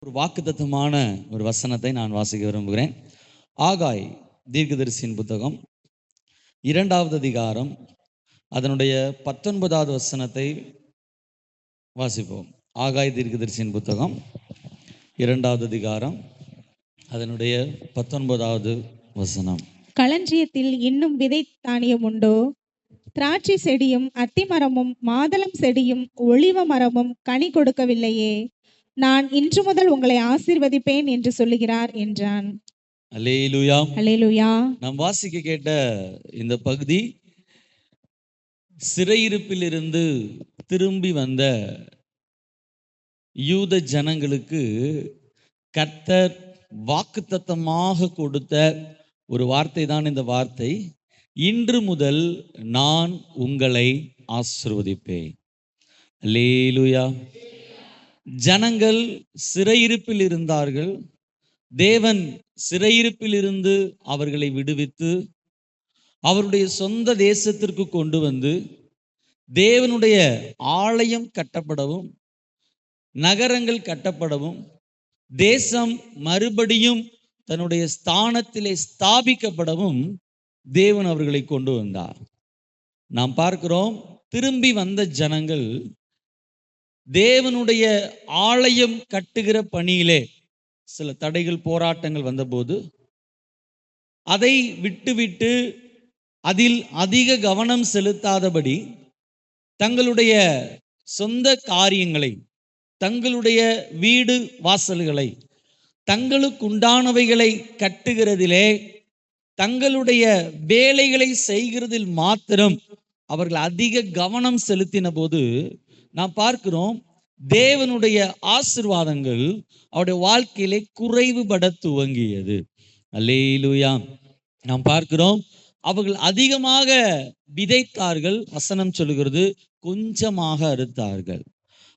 ஒரு வாக்குத்தத்தமான ஒரு வசனத்தை நான் வாசிக்க விரும்புகிறேன். ஆகாய் தீர்க்கதரிசியின் புத்தகம் 2வது அதிகாரம் அதனுடைய 19வது வசனத்தை வாசிப்போம். ஆகாய் தீர்க்கதரிசியின் புத்தகம் 2வது அதிகாரம் அதனுடைய 19வது வசனம். களஞ்சியத்தில் இன்னும் விதை தானியம் உண்டோ? திராட்சை செடியும் அத்திமரமும் மாதளம் செடியும் ஒலிவ மரமும் கனி கொடுக்கவில்லையே. நான் இன்று முதல் உங்களை ஆசீர்வதிப்பேன் என்று சொல்லுகிறார் என்றான். அல்லேலூயா. அல்லேலூயா. நாம் வாசிக்க கேட்ட இந்த பகுதி சிறையிருப்பிலிருந்து திரும்பி வந்த யூத ஜனங்களுக்கு கர்த்தர் வாக்குத்தத்தமாக கொடுத்த ஒரு வார்த்தை தான் இந்த வார்த்தை. இன்று முதல் நான் உங்களை ஆசீர்வதிப்பேன். அல்லேலூயா. ஜனங்கள் சிறையிருப்பில் இருந்தார்கள். தேவன் சிறையிருப்பிலிருந்து அவர்களை விடுவித்து அவருடைய சொந்த தேசத்திற்கு கொண்டு வந்து தேவனுடைய ஆலயம் கட்டப்படவும் நகரங்கள் கட்டப்படவும் தேசம் மறுபடியும் தன்னுடைய ஸ்தானத்திலே ஸ்தாபிக்கப்படவும் தேவன் அவர்களை கொண்டு வந்தார். நாம் பார்க்கிறோம், திரும்பி வந்த ஜனங்கள் தேவனுடைய ஆலயம் கட்டுகிற பணியிலே சில தடைகள் போராட்டங்கள் வந்தபோது அதை விட்டுவிட்டு அதில் அதிக கவனம் செலுத்தாதபடி தங்களுடைய சொந்த காரியங்களை, தங்களுடைய வீடு வாசல்களை, தங்களுக்குண்டானவைகளை கட்டுகிறதிலே, தங்களுடைய வேலைகளை செய்கிறதில் மாத்திரம் அவர்கள் அதிக கவனம் செலுத்தின போது நாம் பார்க்கிறோம், தேவனுடைய ஆசீர்வாதங்கள் அவருடைய வாழ்க்கையிலே குறைவுபட துவங்கியது. அல்லேலூயா. நாம் பார்க்கிறோம், அவர்கள் அதிகமாக விதைத்தார்கள், வசனம் சொல்லுகிறது, கொஞ்சமாக அறுத்தார்கள்.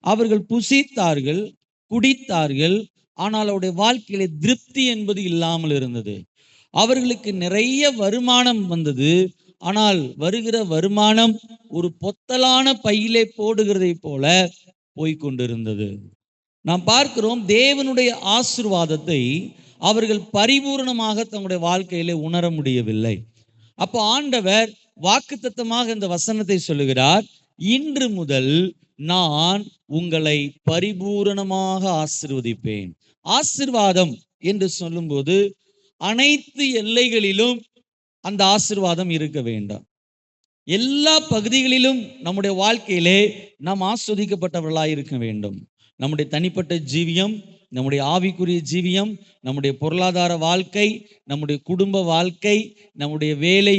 அவர்கள் புசித்தார்கள், குடித்தார்கள், ஆனால் அவருடைய வாழ்க்கையிலே திருப்தி என்பது இல்லாமல் இருந்தது. அவர்களுக்கு நிறைய வருமானம் வந்தது, ஆனால் வருகிற வருமானம் ஒரு பொத்தலான பையிலே போடுகிறதை போல போய்கொண்டிருந்தது. நாம் பார்க்கிறோம், தேவனுடைய ஆசீர்வாதத்தை அவர்கள் பரிபூர்ணமாக தங்களுடைய வாழ்க்கையிலே உணர முடியவில்லை. அப்போ ஆண்டவர் வாக்குத்தத்தமாக இந்த வசனத்தை சொல்லுகிறார், இன்று முதல் நான் உங்களை பரிபூரணமாக ஆசீர்வதிப்பேன். ஆசீர்வாதம் என்று சொல்லும்போது அனைத்து எல்லைகளிலும் அந்த ஆசீர்வாதம் இருக்க வேண்டும். எல்லா பகுதிகளிலும் நம்முடைய வாழ்க்கையிலே நாம் ஆஸ்வதிக்கப்பட்டவர்களாய் இருக்க வேண்டும். நம்முடைய தனிப்பட்ட ஜீவியம், நம்முடைய ஆவிக்குரிய ஜீவியம், நம்முடைய பொருளாதார வாழ்க்கை, நம்முடைய குடும்ப வாழ்க்கை, நம்முடைய வேலை,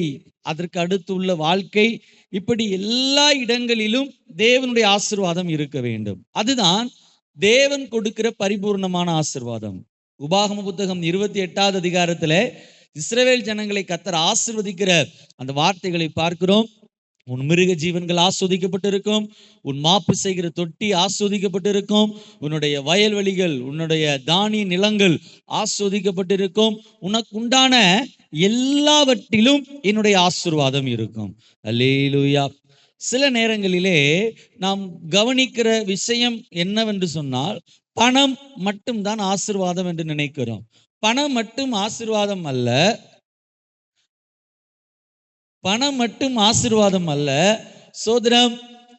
அதற்கு அடுத்துள்ள வாழ்க்கை, இப்படி எல்லா இடங்களிலும் தேவனுடைய ஆசீர்வாதம் இருக்க வேண்டும். அதுதான் தேவன் கொடுக்கிற பரிபூர்ணமான ஆசீர்வாதம். உபாகம புத்தகம் 28வது அதிகாரத்தில் இஸ்ரவேல் ஜனங்களை கர்த்தர் ஆசீர்வதிக்கிற அந்த வார்த்தைகளை பார்க்கிறோம். உன் மிருக ஜீவன்கள் ஆஸ்வதிக்கப்பட்டிருக்கும், உன் மாப்பு செய்கிற தொட்டி ஆஸ்வதிக்கப்பட்டிருக்கும், உன்னுடைய வயல்வெளிகள், உன்னுடைய தானிய நிலங்கள் ஆஸ்வதிக்கப்பட்டிருக்கும், உனக்கு உண்டான எல்லாவற்றிலும் என்னுடைய ஆசீர்வாதம் இருக்கும். அல்லேலூயா. சில நேரங்களிலே நாம் கவனிக்கிற விஷயம் என்னவென்று சொன்னால், பணம் மட்டும்தான் ஆசீர்வாதம் என்று நினைக்கிறோம். பணம் மட்டும் ஆசீர்வாதம் அல்ல, பணம் மட்டும் ஆசீர்வாதம் அல்ல. சோதரம்,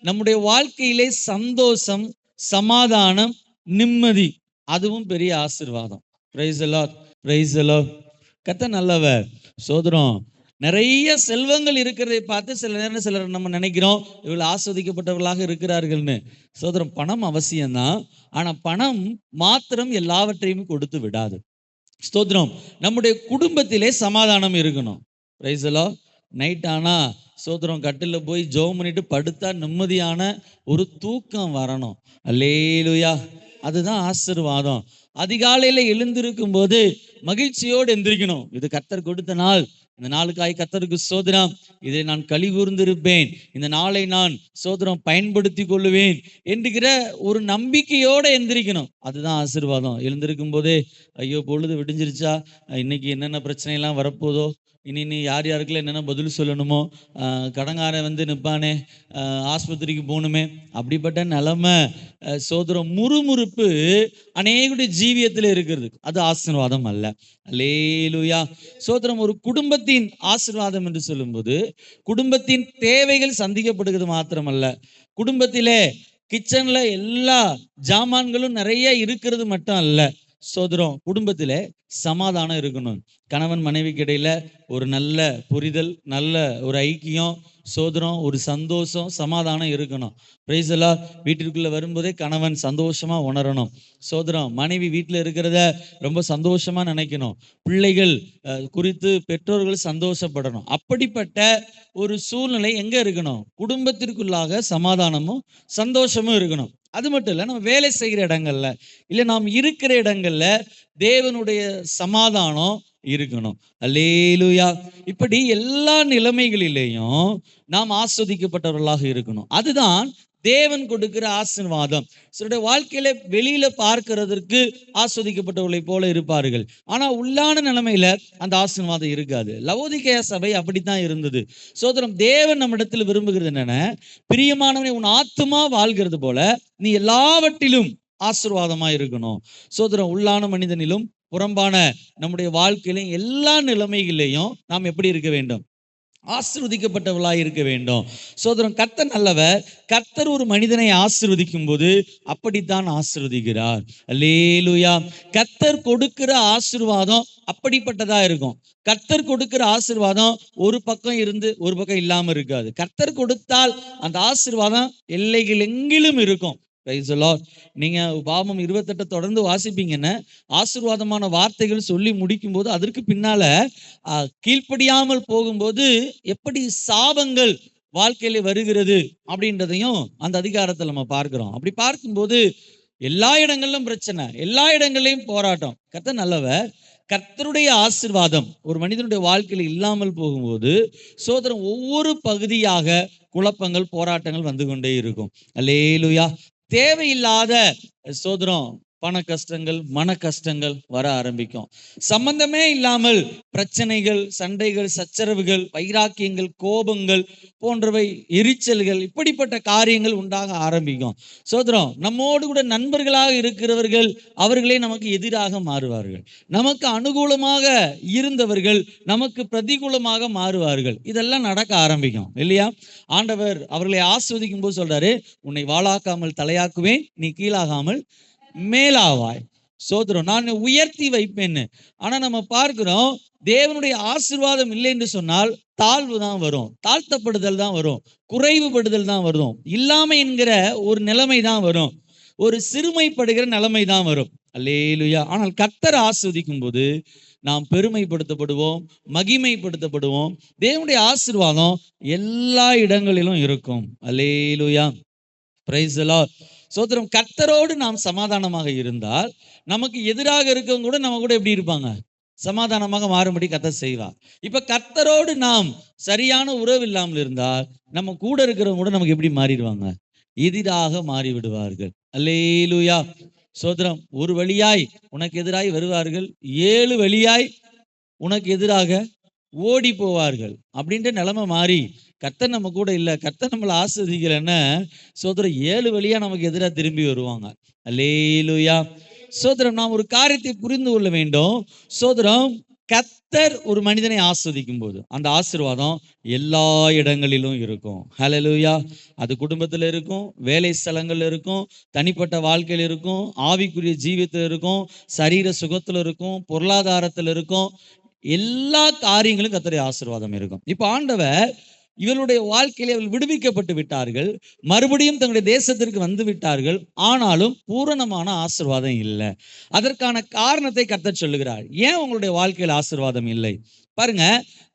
நம்முடைய வாழ்க்கையிலே சந்தோஷம், சமாதானம், நிம்மதி, அதுவும் பெரிய ஆசீர்வாதம். Price the Lord, praise the Lord. கர்த்தர் நல்லவர். சோதரம், நிறைய செல்வங்கள் இருக்கிறதை பார்த்து சில நேரம் சிலர் நம்ம நினைக்கிறோம், இவர்கள் ஆஸ்வதிக்கப்பட்டவர்களாக இருக்கிறார்கள்னு. சோதரம், பணம் அவசியம்தான், ஆனால் பணம் மாத்திரம் எல்லாவற்றையும் கொடுத்து விடாது. ஸ்தோத்திரம். நம்முடைய குடும்பத்திலே சமாதானம் இருக்கணும். Price the Lord. நைட் ஆனா சோத்திரம், கட்டில் போய் ஜெபம் பண்ணிட்டு படுத்தா நிம்மதியான ஒரு தூக்கம் வரணும். அல்லேலூயா. அதுதான் ஆசீர்வாதம். அதிகாலையில் எழுந்திருக்கும் போது மகிழ்ச்சியோடு எந்திரிக்கணும். இது கர்த்தர் கொடுத்த நாள், இந்த நாளுக்காய் கர்த்தருக்கு ஸ்தோத்திரம். இதை நான் களி கூர்ந்திருப்பேன், இந்த நாளை நான் ஸ்தோத்திரம் பயன்படுத்தி கொள்ளுவேன் என்கிற ஒரு நம்பிக்கையோட எந்திரிக்கணும். அதுதான் ஆசீர்வாதம். எழுந்திருக்கும் போதே ஐயோ பொழுது விடிஞ்சிருச்சா, இன்னைக்கு என்னென்ன பிரச்சனையெல்லாம் வரப்போதோ, இனி யார் யாருக்கெல்லாம் என்னென்ன பதில் சொல்லணுமோ, கடங்காரன் வந்து நிற்பானே, ஆஸ்பத்திரிக்கு போகணுமே, அப்படிப்பட்ட நிலைமை சோதரம் முறுமுறுப்பு அநேகருடைய ஜீவியத்தில் இருக்கிறது. அது ஆசீர்வாதம் அல்ல. அல்லேலூயா. சோதரம் ஒரு குடும்பத்தின் ஆசீர்வாதம் என்று சொல்லும்போது குடும்பத்தின் தேவைகள் சந்திக்கப்படுகிறது மாத்திரமல்ல, குடும்பத்திலே கிச்சன்ல எல்லா ஜாமான்களும் நிறைய இருக்கிறது மட்டும் அல்ல. சோதரம் குடும்பத்திலே சமாதானம் இருக்கணும். கணவன் மனைவிக்கு இடையில ஒரு நல்ல புரிதல், நல்ல ஒரு ஐக்கியம், சோதரம் ஒரு சந்தோஷம், சமாதானம் இருக்கணும். Price the Lord. வீட்டிற்குள்ள வரும்போதே கணவன் சந்தோஷமா உணரணும். சோதரம் மனைவி வீட்டில் இருக்கிறத ரொம்ப சந்தோஷமா நினைக்கணும். பிள்ளைகள் குறித்து பெற்றோர்கள் சந்தோஷப்படணும். அப்படிப்பட்ட ஒரு சூழ்நிலை எங்க இருக்கணும்? குடும்பத்திற்குள்ளாக சமாதானமும் சந்தோஷமும் இருக்கணும். அது மட்டும் இல்லை, நம்ம வேலை செய்கிற இடங்கள்ல, இல்லை நாம் இருக்கிற இடங்கள்ல தேவனுடைய சமாதானம் இருக்கணும். அல்லேலூயா. இப்படி எல்லா நிலைமைகளிலேயும் நாம் ஆஸ்வதிக்கப்பட்டவர்களாக இருக்கணும். அதுதான் தேவன் கொடுக்கிற ஆசீர்வாதம். சிலருடைய வாழ்க்கையில வெளியில பார்க்கிறதற்கு ஆஸ்வதிக்கப்பட்டவர்களை போல இருப்பார்கள், ஆனா உள்ளான நிலைமையில அந்த ஆசீர்வாதம் இருக்காது. லவோதிக்கேயா சபை அப்படித்தான் இருந்தது. சோதரம் தேவன் நம்மிடத்தில் விரும்புகிறது என்னன்னா, பிரியமானவனை உன் ஆத்துமா வாழ்கிறது போல நீ எல்லாவற்றிலும் ஆசீர்வாதமா இருக்கணும். சோதரம் உள்ளான மனிதனிலும் புறம்பான நம்முடைய வாழ்க்கையிலும் எல்லா நிலைமைகளிலையும் நாம் எப்படி இருக்க வேண்டும்? ஆசீர்வதிக்கப்பட்டவர்களாய் இருக்க வேண்டும். சோதரம் கர்த்தர் நல்லவர். கர்த்தர் ஒரு மனிதனை ஆசீர்வதிக்கும் போது அப்படித்தான் ஆசீர்வதிக்கிறார். அல்லேலூயா. கர்த்தர் கொடுக்கிற ஆசீர்வாதம் அப்படிப்பட்டதா இருக்கும். கர்த்தர் கொடுக்கிற ஆசீர்வாதம் ஒரு பக்கம் இருந்து ஒரு பக்கம் இல்லாம இருக்காது. கர்த்தர் கொடுத்தால் அந்த ஆசீர்வாதம் எல்லைகள் எங்கிலும் இருக்கும். Price the Lord. நீங்க உபாகமம் 28 தொடர்ந்து வாசிப்பீங்கன்னா, ஆசீர்வாதமான வார்த்தைகள் சொல்லி முடிக்கும் போது அதற்கு பின்னால கீழ்ப்படியாமல் போகும்போது எப்படி சாபங்கள் வாழ்க்கையில வருகிறது அப்படின்றதையும் அந்த அதிகாரத்தில் நம்ம பார்க்கிறோம். அப்படி பார்க்கும்போது எல்லா இடங்களிலும் பிரச்சனை, எல்லா இடங்களிலும் போராட்டம். கர்த்தர் நல்லவர். கர்த்தருடைய ஆசீர்வாதம் ஒரு மனிதனுடைய வாழ்க்கையில் இல்லாமல் போகும்போது சோதரம் ஒவ்வொரு பகுதியாக குழப்பங்கள், போராட்டங்கள் வந்து கொண்டே இருக்கும். அல்லேலூயா. தேவையில்லாத சோதரம் பண கஷ்டங்கள், மன கஷ்டங்கள் வர ஆரம்பிக்கும். சம்பந்தமே இல்லாமல் பிரச்சனைகள், சண்டைகள், சச்சரவுகள், வைராக்கியங்கள், கோபங்கள் போன்றவை, எரிச்சல்கள், இப்படிப்பட்ட காரியங்கள் உண்டாக ஆரம்பிக்கும். சோதரம் நம்மோடு கூட நண்பர்களாக இருக்கிறவர்கள் அவர்களே நமக்கு எதிராக மாறுவார்கள். நமக்கு அனுகூலமாக இருந்தவர்கள் நமக்கு பிரதிகூலமாக மாறுவார்கள். இதெல்லாம் நடக்க ஆரம்பிக்கும் இல்லையா? ஆண்டவர் அவர்களை ஆஸ்வதிக்கும் போது சொல்றாரு, உன்னை வாளாக்காமல் தலையாக்குவேன், நீ கீழாகாமல் மேலாவாய். சோதரம் நான் உயர்த்தி வைப்பேன்னு. ஆனா நம்ம பார்க்கிறோம், தேவனுடைய ஆசீர்வாதம் இல்லை என்று சொன்னால் தாழ்வு தான் வரும், தாழ்த்தப்படுதல் தான் வரும், குறைவுபடுதல் தான் வரும், இல்லாமை என்கிற ஒரு நிலைமை தான் வரும், ஒரு சிறுமைப்படுகிற நிலைமை தான் வரும். அல்லேலூயா. ஆனால் கர்த்தர் ஆசீர்வதிக்கும் போது நாம் பெருமைப்படுத்தப்படுவோம், மகிமைப்படுத்தப்படுவோம். தேவனுடைய ஆசீர்வாதம் எல்லா இடங்களிலும் இருக்கும். அல்லேலூயா. Praise the Lord. சோதரம் கர்த்தரோடு நாம் சமாதானமாக இருந்தால் நமக்கு எதிராக இருக்கவங்க கூட நம்ம கூட எப்படி இருப்பாங்க? சமாதானமாக மாறும்படி கர்த்தர் செய்வார். இப்ப கர்த்தரோடு நாம் சரியான உறவு இல்லாமல் இருந்தால் நம்ம கூட இருக்கிறவங்க கூட நமக்கு எப்படி மாறிடுவாங்க? எதிராக மாறி விடுவார்கள். அல்லேலூயா. சோதரம் ஒரு வழியாய் உனக்கு எதிராய் வருவார்கள், 7 வழியாய் உனக்கு எதிராக ஓடி போவார்கள். அப்படின்ற நிலைமை மாறி கர்த்தர் நம்ம கூட இல்லை, கர்த்தர் நம்மளை ஆசீர்வதிக்கலைன்னா சோதரம் 7 வழியா நமக்கு எதிராக திரும்பி வருவாங்க. அல்லேலூயா. சோதரம் நாம் ஒரு காரியத்தை புரிந்து கொள்ள வேண்டும். சோதரம் கர்த்தர் ஒரு மனிதனை ஆஸ்வதிக்கும் போது அந்த ஆசீர்வாதம் எல்லா இடங்களிலும் இருக்கும். ஹல்லேலூயா. அது குடும்பத்தில் இருக்கும், வேலை ஸ்தலங்கள்ல இருக்கும், தனிப்பட்ட வாழ்க்கையில் இருக்கும், ஆவிக்குரிய ஜீவியத்தில் இருக்கும், சரீர சுகத்தில் இருக்கும், பொருளாதாரத்தில் இருக்கும், எல்லா காரியங்களும் கர்த்தருடைய ஆசீர்வாதம் இருக்கும். இப்போ ஆண்டவர் இவருடைய வாழ்க்கையில அவர்கள் விடுவிக்கப்பட்டு விட்டார்கள், மறுபடியும் தங்களுடைய தேசத்திற்கு வந்து விட்டார்கள். ஆனாலும் பூரணமான ஆசீர்வாதம் இல்லை. அதற்கான காரணத்தை கர்த்தர் சொல்லுகிறார். ஏன் உங்களுடைய வாழ்க்கையில் ஆசீர்வாதம் இல்லை? பாருங்க,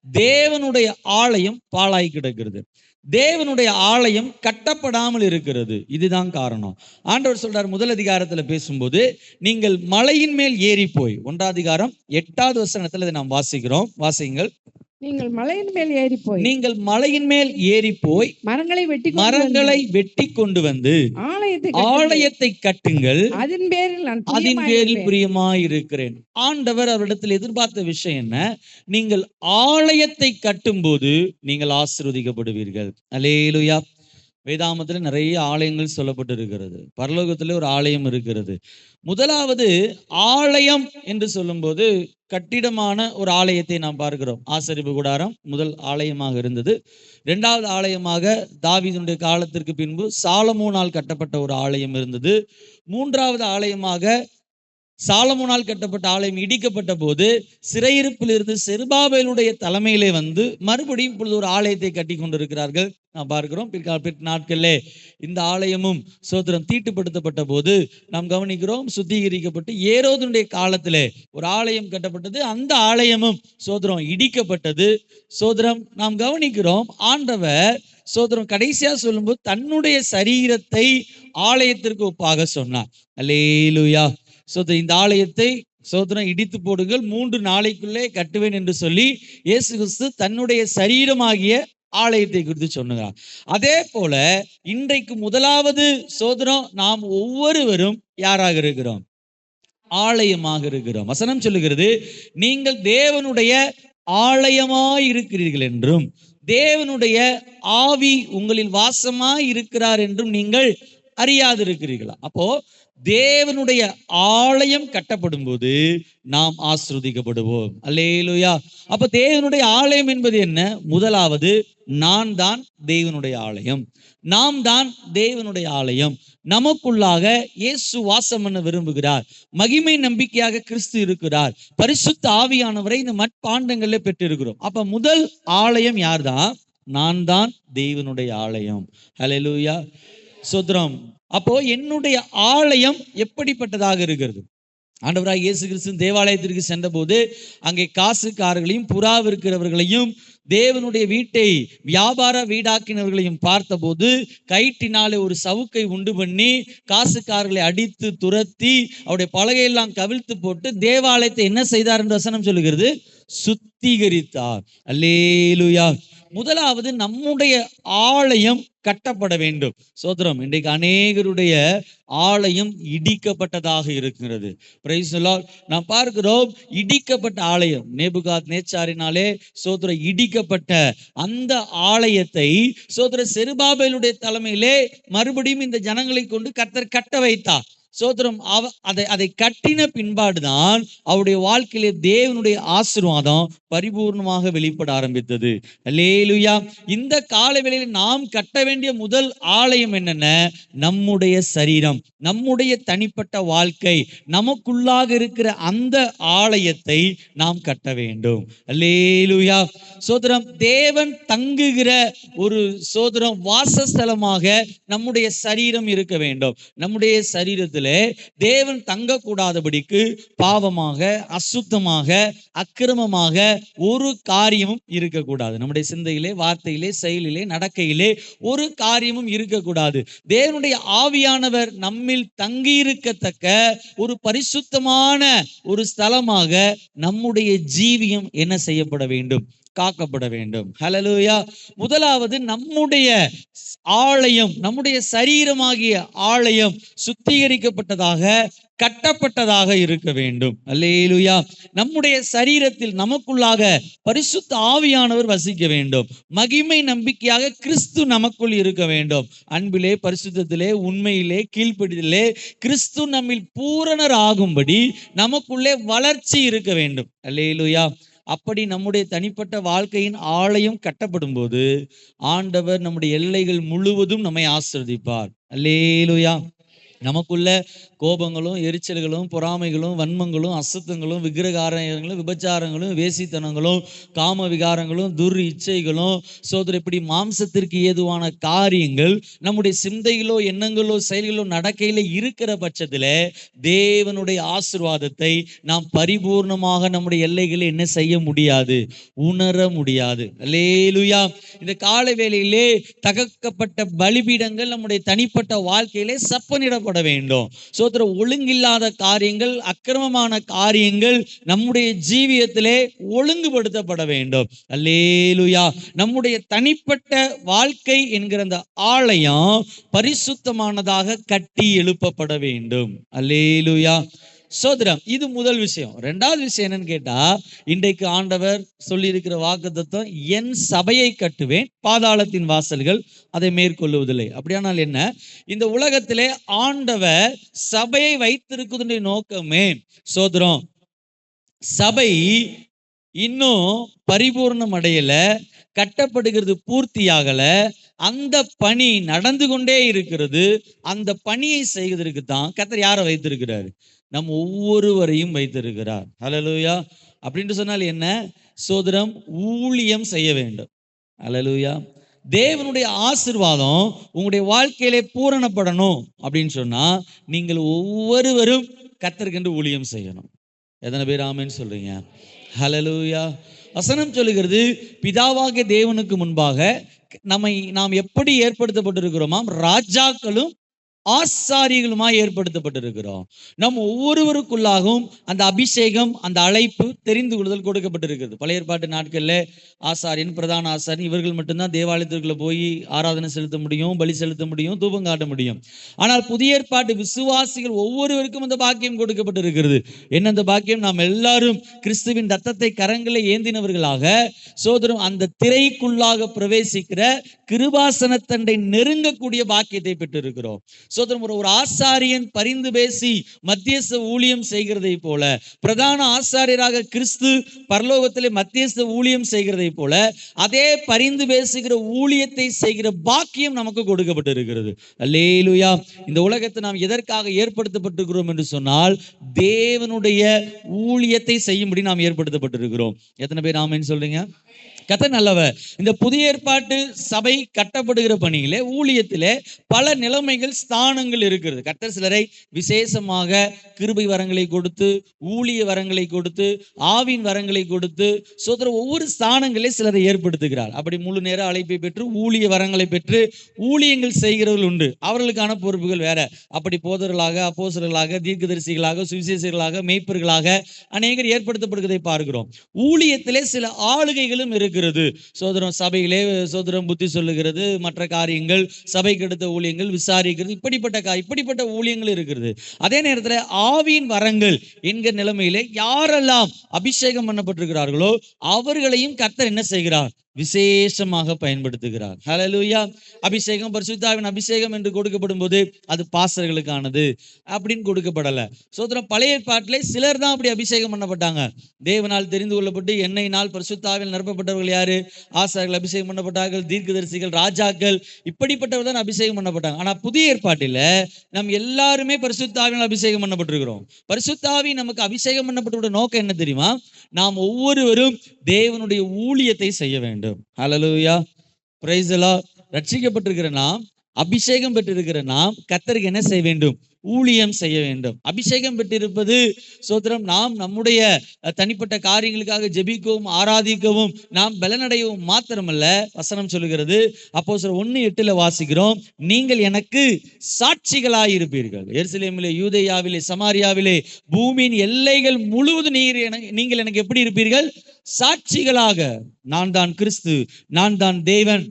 தேவனுடைய ஆலயம் பாழாய் கிடக்கிறது, தேவனுடைய ஆலயம் கட்டப்படாமல் இருக்கிறது. இதுதான் காரணம். ஆண்டவர் சொல்றார் முதல் அதிகாரத்துல பேசும்போது, நீங்கள் மலையின் மேல் ஏறி போய், 1ஆம் அதிகாரம் 8வது வசனத்துல இதை நாம் வாசிக்கிறோம். வாசிங்கள். நீங்கள் மலையின் மேல் ஏறி போய் நீங்கள் மலையின் மேல் ஏறி போய் மரங்களை வெட்டி கொண்டு வந்து ஆலயத்தை ஆலயத்தை கட்டுங்கள், அதன் பேரில் நான் அதன் பேரில் பிரியமாயிருக்கிறேன். ஆண்டவர் அவரிடத்தில் எதிர்பார்த்த விஷயம் என்ன? நீங்கள் ஆலயத்தை கட்டும்போது நீங்கள் ஆசீர்வதிக்கப்படுவீர்கள். அல்லேலூயா. வேதாமத்தில் நிறைய ஆலயங்கள் சொல்லப்பட்டு இருக்கிறது. பரலோகத்தில் ஒரு ஆலயம் இருக்கிறது. முதலாவது ஆலயம் என்று சொல்லும்போது கட்டிடமான ஒரு ஆலயத்தை நாம் பார்க்கிறோம். ஆசரிப்பு கூடாரம் முதல் ஆலயமாக இருந்தது. இரண்டாவது ஆலயமாக தாவீதுடைய காலத்திற்கு பின்பு சாலமோனால் கட்டப்பட்ட ஒரு ஆலயம் இருந்தது. மூன்றாவது ஆலயமாக சாலமோனால் கட்டப்பட்ட ஆலயம் இடிக்கப்பட்ட போது சிறையிருப்பில் இருந்து செருபாபேலுடைய தலைமையிலே வந்து மறுபடியும் இப்பொழுது ஒரு ஆலயத்தை கட்டி கொண்டிருக்கிறார்கள். நாம் பார்க்கிறோம். பிற்கால நாட்களிலே இந்த ஆலயமும் சோதரம் தீட்டுப்படுத்தப்பட்ட போது நாம் கவனிக்கிறோம், சுத்திகரிக்கப்பட்டு ஏரோதுடைய காலத்திலே ஒரு ஆலயம் கட்டப்பட்டது. அந்த ஆலயமும் சோதரம் இடிக்கப்பட்டது. சோதரம் நாம் கவனிக்கிறோம், ஆண்டவர் சோதரம் கடைசியா சொல்லும்போது தன்னுடைய சரீரத்தை ஆலயத்திற்கு ஒப்பாக சொன்னார். அல்லேலூயா. சோதரம் இந்த ஆலயத்தை சோதரம் இடித்து போடுங்கள், 3 நாளைக்குள்ளே கட்டுவேன் என்று சொல்லி இயேசு கிறிஸ்து தன்னுடைய சரீரமாகிய ஆலயத்தை குறித்து சொன்னார். அதே போல இன்றைக்கு முதலாவது சோதரம் நாம் ஒவ்வொருவரும் யாராக இருக்கிறோம்? ஆலயமாக இருக்கிறோம். வசனம் சொல்லுகிறது, நீங்கள் தேவனுடைய ஆலயமாய் இருக்கிறீர்கள் என்றும் தேவனுடைய ஆவி உங்களில் வாசமாய் இருக்கிறார் என்றும் நீங்கள் அறியாதிருக்கிறீர்களா? அப்போ தேவனுடைய ஆலயம் கட்டப்படும் போது நாம் ஆசீர்வதிக்கப்படுவோம். அல்லேலூயா. அப்ப தேவனுடைய ஆலயம் என்பது என்ன? முதலாவது நான் தான் தேவனுடைய ஆலயம், நாம் தான் தேவனுடைய ஆலயம். நமக்குள்ளாக இயேசு வாசம் பண்ண விரும்புகிறார். மகிமை நம்பிக்கையாக கிறிஸ்து இருக்கிறார். பரிசுத்த ஆவியானவரை இந்த மட்பாண்டங்களில் பெற்றிருக்கிறோம். அப்ப முதல் ஆலயம் யார்தான்? நான் தான் தேவனுடைய ஆலயம். ஹல்லேலூயா. சோத்ரம். அப்போ என்னுடைய ஆலயம் எப்படிப்பட்டதாக இருக்கிறது? ஆண்டவராக இயேசு கிறிஸ்து தேவாலயத்திற்கு சென்ற போது அங்கே காசுக்காரர்களையும் புறா விற்கிறவர்களையும் தேவனுடைய வீட்டை வியாபார வீடாக்கினவர்களையும் பார்த்தபோது கயிற்றினாலே ஒரு சவுக்கை உண்டு பண்ணி காசுக்காரர்களை அடித்து துரத்தி அவருடைய பலகையெல்லாம் கவிழ்த்து போட்டு தேவாலயத்தை என்ன செய்தார் என்று வசனம் சொல்லுகிறது? சுத்திகரித்தார். அல்லேலூயா. முதலாவது நம்முடைய ஆலயம் கட்டப்பட வேண்டும். சோதரம், இன்றைக்கு அநேகருடைய ஆலயம் இடிக்கப்பட்டதாக இருக்கிறது. Price the Lord. நாம் பார்க்கிறோம், இடிக்கப்பட்ட ஆலயம் நேபுகாத் நேச்சாரினாலே சோதரம் இடிக்கப்பட்ட அந்த ஆலயத்தை சோதர செருபாபேலுடைய தலைமையிலே மறுபடியும் இந்த ஜனங்களை கொண்டு கர்த்தர் கட்ட வைத்தார். சோதரம் அதை கட்டின பின்பாடுதான் அவருடைய வாழ்க்கையிலே தேவனுடைய ஆசீர்வாதம் பரிபூர்ணமாக வெளிப்பட ஆரம்பித்தது. அல்லேலூயா. இந்த காலவேளையில் நாம் கட்ட வேண்டிய முதல் ஆலயம் என்னென்ன? நம்முடைய சரீரம், நம்முடைய தனிப்பட்ட வாழ்க்கை, நமக்குள்ளாக இருக்கிற அந்த ஆலயத்தை நாம் கட்ட வேண்டும். அல்லேலூயா. சோதரம், தேவன் தங்குகிற ஒரு சோதரம் வாசஸ்தலமாக நம்முடைய சரீரம் இருக்க வேண்டும். நம்முடைய சரீரத்தில் தேவன் தங்கக்கூடாதபடிக்கு பாவமாக, அசுத்தமாக, அக்கிரமமாக ஒரு காரியமும் இருக்கக்கூடாது. நம்முடைய சிந்தையிலே, வார்த்தையிலே, செயலிலே, நடக்கையிலே ஒரு காரியமும் இருக்கக்கூடாது. தேவனுடைய ஆவியானவர் நம்மில் தங்கியிருக்கத்தக்க ஒரு பரிசுத்தமான ஒரு ஸ்தலமாக நம்முடைய ஜீவியம் என்ன செய்யப்பட வேண்டும்? காக்கப்பட வேண்டும். ஹல்லேலூயா. முதலாவது நம்முடைய ஆலயம், நம்முடைய சரீரமாகிய ஆலயம் சுத்திகரிக்கப்பட்டதாக, கட்டப்பட்டதாக இருக்க வேண்டும். அல்லேலூயா. நம்முடைய சரீரத்தில் நமக்குள்ளாக பரிசுத்த ஆவியானவர் வசிக்க வேண்டும். மகிமை நம்பிக்கையாக கிறிஸ்து நமக்குள் இருக்க வேண்டும். அன்பிலே, பரிசுத்தத்திலே, உண்மையிலே, கீழ்ப்படிதலே கிறிஸ்து நம்மில் பூரணர் ஆகும்படி நமக்குள்ளே வளர்ச்சி இருக்க வேண்டும். அல்லேலூயா. அப்படி நம்முடைய தனிப்பட்ட வாழ்க்கையின் ஆலயம் கட்டப்படும் போது ஆண்டவர் நம்முடைய எல்லைகள் முழுவதும் நம்மை ஆசீர்வதிப்பார். அல்லேலூயா. நமக்குள்ள கோபங்களும், எரிச்சல்களும், பொறாமைகளும், வன்மங்களும், அசுத்தங்களும், விக்கிரகாரங்களும், விபச்சாரங்களும், வேசித்தனங்களும், காம விகாரங்களும், துர் இச்சைகளும், சோதர இப்படி மாம்சத்திற்கு ஏதுவான காரியங்கள் நம்முடைய சிந்தைகளோ, எண்ணங்களோ, செயல்களோ, நடக்கையில இருக்கிற பட்சத்துல தேவனுடைய ஆசீர்வாதத்தை நாம் பரிபூர்ணமாக நம்முடைய எல்லைகளை என்ன செய்ய முடியாது? உணர முடியாது. அல்லேலூயா. இந்த கால வேளையிலே தகர்க்கப்பட்ட பலிபீடங்கள் நம்முடைய தனிப்பட்ட வாழ்க்கையிலே சப்பனிடப்பட பூரணப்பட வேண்டும். சோத்திரம், ஒழுங்கில்லாத காரியங்கள், அக்கிரமமான காரியங்கள் நம்முடைய ஜீவியத்திலே ஒழுங்குபடுத்தப்பட வேண்டும். அல்லேலூயா. நம்முடைய தனிப்பட்ட வாழ்க்கை என்கிற அந்த ஆலயம் பரிசுத்தமானதாக கட்டி எழுப்பப்பட வேண்டும். அல்லேலூயா. சோதரம், இது முதல் விஷயம். ரெண்டாவது விஷயம் என்னன்னு கேட்டா, இன்றைக்கு ஆண்டவர் சொல்லி இருக்கிற வாக்குத்தத்தம், என் சபையை கட்டுவேன், பாதாளத்தின் வாசல்கள் அதை மேற்கொள்ளுவதில்லை. அப்படியானால் என்ன? இந்த உலகத்திலே ஆண்டவர் சபையை வைத்திருக்குதுடைய நோக்கமே, சோதரம், சபை இன்னும் பரிபூர்ணம் அடையல, கட்டப்படுகிறது, பூர்த்தியாகல, அந்த பணி நடந்து கொண்டே இருக்கிறது. அந்த பணியை செய்வதற்கு தான் கர்த்தர் யாரை வைத்திருக்கிறார்? நம் ஒவ்வொருவரையும் வைத்திருக்கிறார். ஹல்லேலூயா. அப்படின்னு சொன்னால் என்ன? சோதரம், ஊழியம் செய்ய வேண்டும். ஹல்லேலூயா. தேவனுடைய ஆசீர்வாதம் உங்களுடைய வாழ்க்கையிலே பூரணப்படணும் அப்படின்னு சொன்னா, நீங்கள் ஒவ்வொருவரும் கர்த்தருக்கென்று ஊழியம் செய்யணும். எத்தனை பேர் ஆமென் சொல்றீங்க? ஹல்லேலூயா. வசனம் சொல்லுகிறது, பிதாவாகிய தேவனுக்கு முன்பாக நாம் எப்படி ஏற்படுத்தப்பட்டிருக்கிறோமாம்? ராஜாக்களும் ஆசாரியர்களுமாய் ஏற்படுத்தப்பட்டிருக்கிறோம். நம் ஒவ்வொருவருக்குள்ளாகவும் அந்த அபிஷேகம், அந்த அழைப்பு, தெரிந்து கொள்ளுதல் கொடுக்கப்பட்டிருக்கிறது. பழைய ஏற்பாட்டு நாட்கள்ல ஆசாரியன், பிரதான ஆசாரியன் இவர்கள் மட்டும்தான் தேவாலயத்திற்குள்ள போய் ஆராதனை செலுத்த முடியும், பலி செலுத்த முடியும், தூபம் காட்ட முடியும். ஆனால் புதிய ஏற்பாட்டு விசுவாசிகள் ஒவ்வொருவருக்கும் அந்த பாக்கியம் கொடுக்கப்பட்டிருக்கிறது. என்ன அந்த பாக்கியம்? நாம் எல்லாரும் கிறிஸ்துவின் ரத்தத்தை கரங்களை ஏந்தினவர்களாக, சோதரம், அந்த திரைக்குள்ளாக பிரவேசிக்கிற கிருபாசனத்தண்டை நெருங்கக்கூடிய பாக்கியத்தை பெற்றிருக்கிறோம். சோதரம், ஒரு ஆசாரியன் பரிந்து பேசி மத்தியஸ்த ஊழியம் செய்கிறதை போல, பிரதான ஆசாரியராக கிறிஸ்து பரலோகத்திலே மத்தியஸ்த ஊழியம் செய்கிறதை போல, அதே பரிந்து பேசுகிற ஊழியத்தை செய்கிற பாக்கியம் நமக்கு கொடுக்கப்பட்டிருக்கிறது. அல்லேலூயா. இந்த உலகத்தை நாம் எதற்காக ஏற்படுத்தப்பட்டிருக்கிறோம் என்று சொன்னால், தேவனுடைய ஊழியத்தை செய்யும்படி நாம் ஏற்படுத்தப்பட்டிருக்கிறோம். எத்தனை பேர் ஆமென் சொல்றீங்க? கர்த்தர் நல்லவர். இந்த புதிய ஏற்பாட்டு சபை கட்டப்படுகிற பணியிலே, ஊழியத்திலே பல நிலைமைகள், ஸ்தானங்கள் இருக்கிறது. கர்த்தர் சிலரை விசேஷமாக கிருபை வரங்களை கொடுத்து, ஊழிய வரங்களை கொடுத்து, ஆவின் வரங்களை கொடுத்து, சோதர ஒவ்வொரு ஸ்தானங்களே சிலரை ஏற்படுத்துகிறார். அப்படி முழு நேர அழைப்பை பெற்று ஊழிய வரங்களை பெற்று ஊழியங்கள் செய்கிறவர்கள் உண்டு. அவர்களுக்கான பொறுப்புகள் வேற. அப்படி போதர்களாக, அப்போஸ்தலர்களாக, தீர்க்கதரிசிகளாக, சுவிசேஷர்களாக, மேய்ப்பர்களாக அநேகர் ஏற்படுத்தப்படுவதை பார்க்கிறோம். ஊழியத்திலே சில ஆளுகைகளும் இருக்கிறது. சோதரம், சபையிலே சோதரம் புத்தி சொல்லுகிறது, மற்ற காரியங்கள், சபைக்கு எடுத்த ஊழியங்கள், விசாரிக்கிறது, இப்படிப்பட்ட ஊழியங்கள் இருக்கிறது. அதே நேரத்தில் ஆவியின் வரங்கள் என்கிற நிலைமையிலே யாரெல்லாம் அபிஷேகம் பண்ணப்பட்டிருக்கிறார்களோ அவர்களையும் கர்த்தர் என்ன செய்கிறார்? விசேஷமாக பயன்படுத்துகிறார். ஹல்லேலூயா. அபிஷேகம், பரிசுத்தாவின் அபிஷேகம் என்று கொடுக்கப்படும் போது அது பாஸ்டர்களுக்கானது அப்படின்னு கொடுக்கப்படல. சோதரம், பழைய ஏற்பாட்டிலே சிலர் தான் அப்படி அபிஷேகம் பண்ணப்பட்டாங்க. தேவனால் தெரிந்து கொள்ளப்பட்டு எண்ணெயினால் பரிசுத்தாவில் நிரப்பப்பட்டவர்கள் யாரு? ஆசாரியர்கள் அபிஷேகம் பண்ணப்பட்டார்கள், தீர்க்கதரிசிகள், ராஜாக்கள், இப்படிப்பட்டவர் தான் அபிஷேகம் பண்ணப்பட்டாங்க. ஆனா புதிய ஏற்பாட்டில நம் எல்லாருமே பரிசுத்தாவினால் அபிஷேகம் பண்ணப்பட்டிருக்கிறோம். பரிசுத்தாவி நமக்கு அபிஷேகம் பண்ணப்பட்ட நோக்கம் என்ன தெரியுமா? நாம் ஒவ்வொருவரும் தேவனுடைய ஊழியத்தை செய்ய வேண்டும். ஹல்லேலூயா. Price the Lord. ரட்சிக்கப்பட்டிருக்கிற நாம், அபிஷேகம் பெற்றிருக்கிற நாம் கர்த்தருக்கு என்ன செய்ய வேண்டும்? ஊழியம் செய்ய வேண்டும். அபிஷேகம் பெற்றிருப்பது சோத்திரம், நாம் நம்முடைய தனிப்பட்ட காரியங்களுக்காக ஜெபிக்கவும், ஆராதிக்கவும், நாம் பலனடையவும் மாத்திரமல்ல. வசனம் சொல்லுகிறது, அப்போஸ்தலர் 1:8 வாசிக்கிறோம், நீங்கள் எனக்கு சாட்சிகளாயிருப்பீர்கள். எருசலேமிலே, யூதேயாவிலே, சமாரியாவிலே, பூமியின் எல்லைகள் முழுவதும் நீங்கள் எனக்கு எப்படி இருப்பீர்கள்? சாட்சிகளாக. நான் தான் கிறிஸ்து, நான் தான் தேவன்,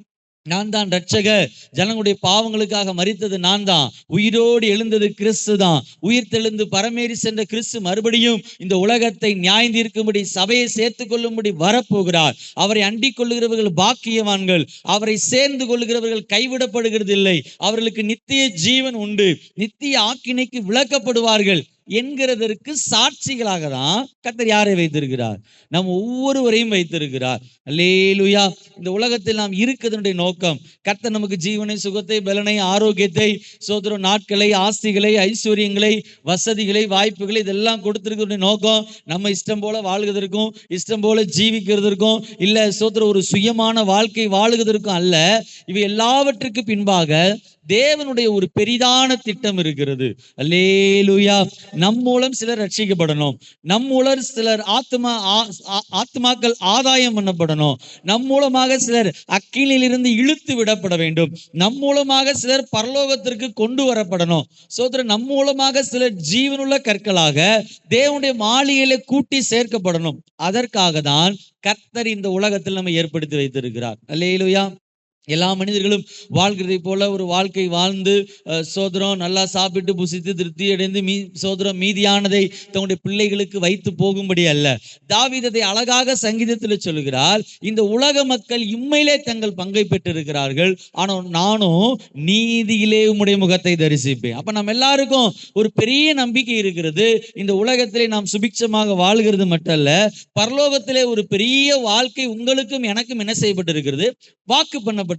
நான் தான் ரட்சகர், ஜனங்களுடைய பாவங்களுக்காக மரித்தது நான் தான், உயிரோடு எழுந்தது கிறிஸ்து தான், உயிர் தெழுந்து பரமேறி சென்ற கிறிஸ்து மறுபடியும் இந்த உலகத்தை நியாயந்தீர்க்கும்படி, சபையை சேர்த்துக் கொள்ளும்படி வரப்போகிறார். அவரை அண்டிக் கொள்ளுகிறவர்கள் பாக்கியவான்கள், அவரை சேர்ந்து கொள்ளுகிறவர்கள் கைவிடப்படுகிறது இல்லை, அவர்களுக்கு நித்திய ஜீவன் உண்டு, நித்திய ஆக்கினைக்கு விலக்கப்படுவார்கள் என்கிறதற்கு சாட்சிகளாக தான் கர்த்தர் யாரை வைத்திருக்கிறார்? நம் ஒவ்வொருவரையும் வைத்திருக்கிறார். அல்லேலூயா. இந்த உலகத்தில் நாம் இருக்கிறதுடைய நோக்கம், கர்த்தர் நமக்கு ஜீவனை, சுகத்தை, பலனை, ஆரோக்கியத்தை, சோதர நாட்களை, ஆஸ்திகளை, ஐஸ்வர்யங்களை, வசதிகளை, வாய்ப்புகளை இதெல்லாம் கொடுத்திருக்கிற நோக்கம் நம்ம இஷ்டம் போல வாழ்வதற்கும், இஷ்டம் போல ஜீவிக்கிறதற்கும் இல்ல, சோதர ஒரு சுயமான வாழ்க்கை வாழுவதற்கும் அல்ல. இவை எல்லாவற்றுக்கு பின்பாக தேவனுடைய ஒரு பெரிதான திட்டம் இருக்கிறது. அல்லேலூயா. நம் மூலம் சிலர் ரட்சிக்கப்படணும், நம் மூலம் சிலர் ஆத்மாக்கள் ஆதாயம் பண்ணப்படணும், நம் மூலமாக சிலர் அக்கினியிலிருந்து இழுத்து விடப்பட வேண்டும், நம் மூலமாக சிலர் பரலோகத்திற்கு கொண்டு வரப்படணும். சோதரன், நம் மூலமாக சிலர் ஜீவனுள்ள கற்களாக தேவனுடைய மாளிகையிலே கூட்டி சேர்க்கப்படணும். அதற்காக தான் கர்த்தர் இந்த உலகத்தில் நம்ம ஏற்படுத்தி வைத்திருக்கிறார். அல்லேலூயா. எல்லா மனிதர்களும் வாழ்கிறதை போல ஒரு வாழ்க்கை வாழ்ந்து சோதரம் நல்லா சாப்பிட்டு புசித்து திருப்தி அடைந்து சோதரம் மீதியானதை தன்னுடைய பிள்ளைகளுக்கு வைத்து போகும்படி அல்ல. தாவீது அதை அழகாக சங்கீதத்தில் சொல்லுகிறார், இந்த உலக மக்கள் இம்மையிலே தங்கள் பங்கை பெற்றிருக்கிறார்கள், ஆனால் நானும் நீதியிலே உம்முடைய முகத்தை தரிசிப்பேன். அப்ப நம்ம எல்லாருக்கும் ஒரு பெரிய நம்பிக்கை இருக்கிறது. இந்த உலகத்திலே நாம் சுபிட்சமாக வாழ்கிறது மட்டுமல்ல, பரலோகத்திலே ஒரு பெரிய வாழ்க்கை உங்களுக்கும் எனக்கும் என்ன செய்யப்பட்டிருக்கிறது, வாக்கு பண்ணப்பட்டிருக்கிறது.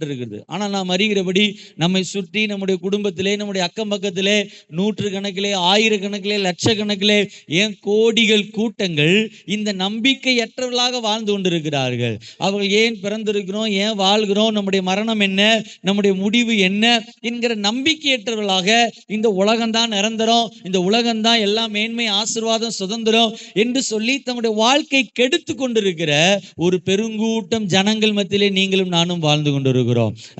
ஆனால் நாம் அறிகிறபடி நம்மை சுற்றி நம்முடைய குடும்பத்திலே நம்முடைய அக்கம் பக்கத்திலே நூற்று கணக்கிலே ஆயிரக்கணக்கிலே லட்சக்கணக்கிலே ஏன் கோடிகள் கூட்டங்கள் இந்த நம்பிக்கையற்றவர்களாக வாழ்ந்து கொண்டிருக்கிறார்கள். அவர்கள் ஏன் பிறந்திருக்கிறோம், ஏன் வாழ்கிறோம், நம்முடைய மரணம் என்ன, நம்முடைய முடிவு என்ன என்கிற நம்பிக்கையற்றவர்களாக இந்த உலகம்தான் நிரந்தரம், இந்த உலகம்தான் எல்லாம் மேன்மை ஆசீர்வாதம் சுதந்திரம் என்று சொல்லி தம்முடைய வாழ்க்கை கெடுத்து கொண்டிருக்கிற ஒரு பெருங்கூட்டம் ஜனங்கள் மத்தியிலே நீங்களும் நானும் வாழ்ந்து கொண்டிருக்கிறோம்.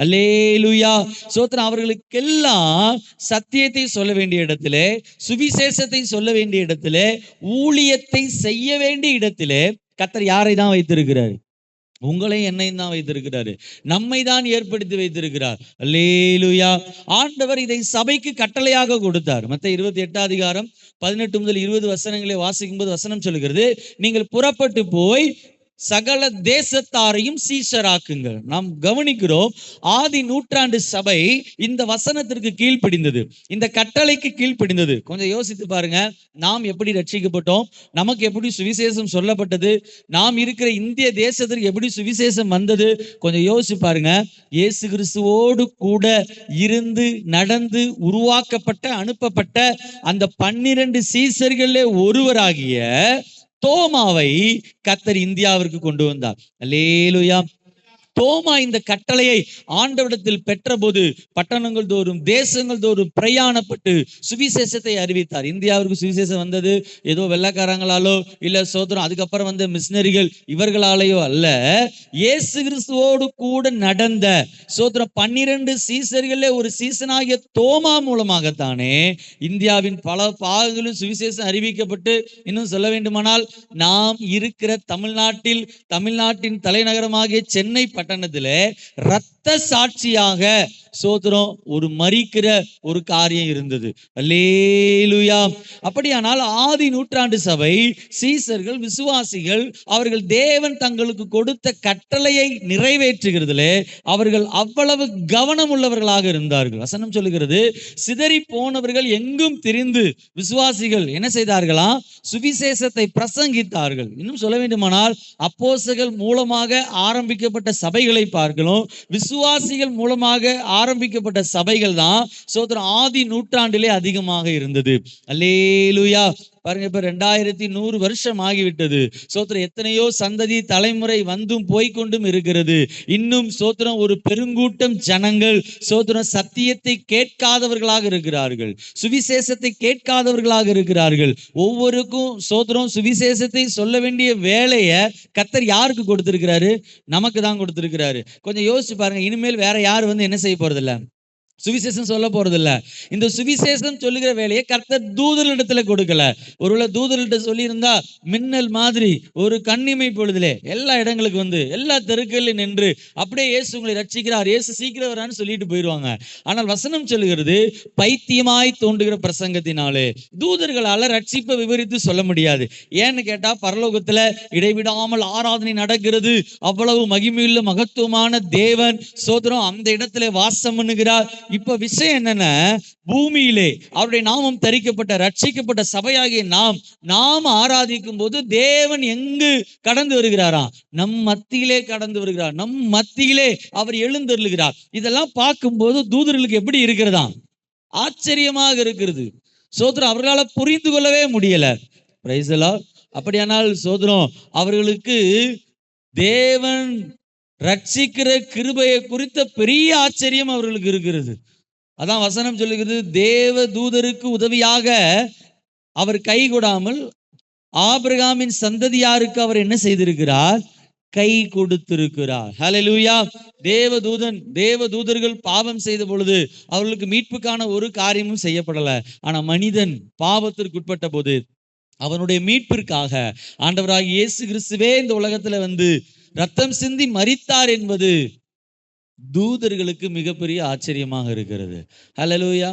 அல்லேலூயா. சோத்திரம். அவர்களுக்கெல்லாம் சத்தியத்தை சொல்ல வேண்டிய இடத்திலே, சுவிசேஷத்தை சொல்ல வேண்டிய இடத்திலே, ஊழியத்தை செய்ய வேண்டிய இடத்திலே கர்த்தர் யாரை தான் வைத்திருக்கிறார்? உங்களையும் என்னையும் தான் வைத்திருக்கிறாரு, நம்மை தான் ஏற்படுத்தி வைத்திருக்கிறார். அல்லேலூயா. ஆண்டவர் இதை சபைக்கு கட்டளையாக கொடுத்தார். மத்தேயு 28 முதல் 20 வசனங்களை வாசிக்கும் போது வசனம் சொல்லுகிறது, நீங்கள் புறப்பட்டு போய் சகல தேசத்தாரையும் சீஷராக்குங்கள். நாம் கவனிக்கிறோம், ஆதி நூற்றாண்டு சபை இந்த வசனத்திற்கு கீழ்ப்படிந்தது, இந்த கட்டளைக்கு கீழ்ப்படிந்தது. கொஞ்சம் யோசித்து பாருங்க, நாம் எப்படி ரட்சிக்கப்பட்டோம், நமக்கு எப்படி சுவிசேஷம் சொல்லப்பட்டது, நாம் இருக்கிற இந்திய தேசத்திற்கு எப்படி சுவிசேஷம் வந்தது, கொஞ்சம் யோசிச்சு பாருங்க. இயேசு கிறிஸ்துவோடு கூட இருந்து நடந்து உருவாக்கப்பட்ட அனுப்பப்பட்ட அந்த 12 சீசர்களிலே ஒருவராகிய தோமாவை கர்த்தர் இந்தியாவிற்கு கொண்டு வந்தார். அல்லேலூயா. தோமா இந்த கட்டளையை ஆண்டவரிடத்தில் பெற்றபோது பட்டணங்கள் தோறும் தேசங்கள் தோறும் பிரயாணப்பட்டு சுவிசேஷத்தை அறிவித்தார். இந்தியாவிற்கு சுவிசேஷம் வந்தது ஏதோ வெள்ளைக்காரங்களாலோ இல்ல சோதரம் அதுக்கப்புறம் வந்த மிஷினரிகள் இவர்களாலேயோ அல்ல, இயேசு கிறிஸ்துவோடு கூட நடந்த சோதரம் 12 சீசர்களே ஒரு சீசனாகிய தோமா மூலமாகத்தானே இந்தியாவின் பல பாகங்களும் சுவிசேஷம் அறிவிக்கப்பட்டு, இன்னும் சொல்ல வேண்டுமானால் நாம் இருக்கிற தமிழ்நாட்டின் தலைநகரமாகிய சென்னை பட்டணத்திலே இரத்த சாட்சியாக சோதரம் ஒரு மரிக்கிற ஒரு காரியம் இருந்தது. அல்லேலூயா. அப்படியானால் ஆதி நூற்றாண்டு சபை சீசர்கள் விசுவாசிகள் அவர்கள் தேவன் தங்களுக்கு கொடுத்த கட்டளையை நிறைவேற்றுகிறதிலே அவர்கள் அவ்வளவு கவனம் உள்ளவர்களாக இருந்தார்கள். வசனம் சொல்லுகிறது, சிதறி போனவர்கள் எங்கும் திரிந்து விசுவாசிகள் என்ன செய்தார்களாம், சுவிசேஷத்தை பிரசங்கித்தார்கள். இன்னும் சொல்ல வேண்டுமானால் அப்போஸ்தலர்கள் மூலமாக ஆரம்பிக்கப்பட்ட சபைகளை பார்க்கிறோம், விசுவாசிகள் மூலமாக ஆரம்பிக்கப்பட்ட சபைகள் தான் சோதரன் ஆதி நூற்றாண்டிலே அதிகமாக இருந்தது. அல்லேலூயா. பாருங்க, இப்ப 2100 வருஷம் ஆகிவிட்டது. சோத்திரம் எத்தனையோ சந்ததி தலைமுறை வந்தும் போய்கொண்டும் இருக்கிறது. இன்னும் சோத்திரம் ஒரு பெருங்கூட்டம் ஜனங்கள் சோத்திரம் சத்தியத்தை கேட்காதவர்களாக இருக்கிறார்கள், சுவிசேஷத்தை கேட்காதவர்களாக இருக்கிறார்கள். ஒவ்வொருக்கும் சோத்திரம் சுவிசேஷத்தை சொல்ல வேண்டிய வேலையை கர்த்தர் யாருக்கு கொடுத்திருக்கிறாரு? நமக்கு தான் கொடுத்திருக்கிறாரு. கொஞ்சம் யோசிச்சு பாருங்க, இனிமேல் வேற யார் என்ன செய்ய போறதில்ல, சுவிசேஷம் சொல்ல போறதில்ல. இந்த சுவிசேஷம் சொல்லுகிற வேலையை கர்த்தர் தூதர்களிடத்துல கொடுக்கல. ஒருவேளை தூதர்கிட்ட சொல்லியிருந்தா மின்னல் மாதிரி ஒரு கண்ணிமை பொழுதிலே எல்லா இடங்களுக்கு எல்லா தெருக்களில் நின்று அப்படியே இயேசு உங்களை ரட்சிக்கிறார், இயேசு சீக்கிரம் வரான்னு சொல்லிட்டு போயிடுவாங்க. ஆனால் வசனம் சொல்லுகிறது, பைத்தியமாய் தோன்றுகிற பிரசங்கத்தினாலே தூதர்களால ரட்சிப்பை விவரித்து சொல்ல முடியாது. ஏன்னு கேட்டா பரலோகத்துல இடைவிடாமல் ஆராதனை நடக்கிறது, அவ்வளவு மகிமையுள்ள மகத்துவமான தேவன் சோதரம் அந்த இடத்துல வாசம் பண்ணுகிறார். இப்ப விஷயம் என்னன்னா, பூமியிலே அவருடைய நாமம் தரிக்கப்பட்ட ரட்சிக்கப்பட்ட சபையாகிய நாம் ஆராதிக்கும் போது தேவன் எங்கு கடந்து வருகிறாரா? நம் மத்தியிலே கடந்து வருகிறார், நம் மத்தியிலே அவர் எழுந்தருளுகிறார். இதெல்லாம் பார்க்கும்போது தூதர்களுக்கு எப்படி இருக்கிறதா? ஆச்சரியமாக இருக்கிறது. சோதரம் அவர்களால் புரிந்து கொள்ளவே முடியல. Price the Lord. அப்படியானால் சோதரம் அவர்களுக்கு தேவன் ரட்சிக்கிற கிருபையை குறித்த பெரிய ஆச்சரியம் அவர்களுக்கு இருக்கிறது. அதான் வசனம் சொல்லுகிறது, தேவ தூதருக்கு உதவியாக அவர் கை கொடாமல் ஆபிரகாமின் சந்ததியாருக்கு அவர் என்ன செய்திருக்கிறார்? கை கொடுத்திருக்கிறார். ஹல்லேலூயா. தேவதூதர்கள் பாவம் செய்த பொழுது அவர்களுக்கு மீட்புக்கான ஒரு காரியமும் செய்யப்படல. ஆனா மனிதன் பாவத்திற்கு உட்பட்ட போது அவனுடைய மீட்பிற்காக ஆண்டவராகிய இயேசு கிறிஸ்துவே இந்த உலகத்துல வந்து ரத்தம் சிந்தி மரித்தார் என்பது தூதர்களுக்கு மிகப்பெரிய ஆச்சரியமாக இருக்கிறது. ஹல்லேலூயா.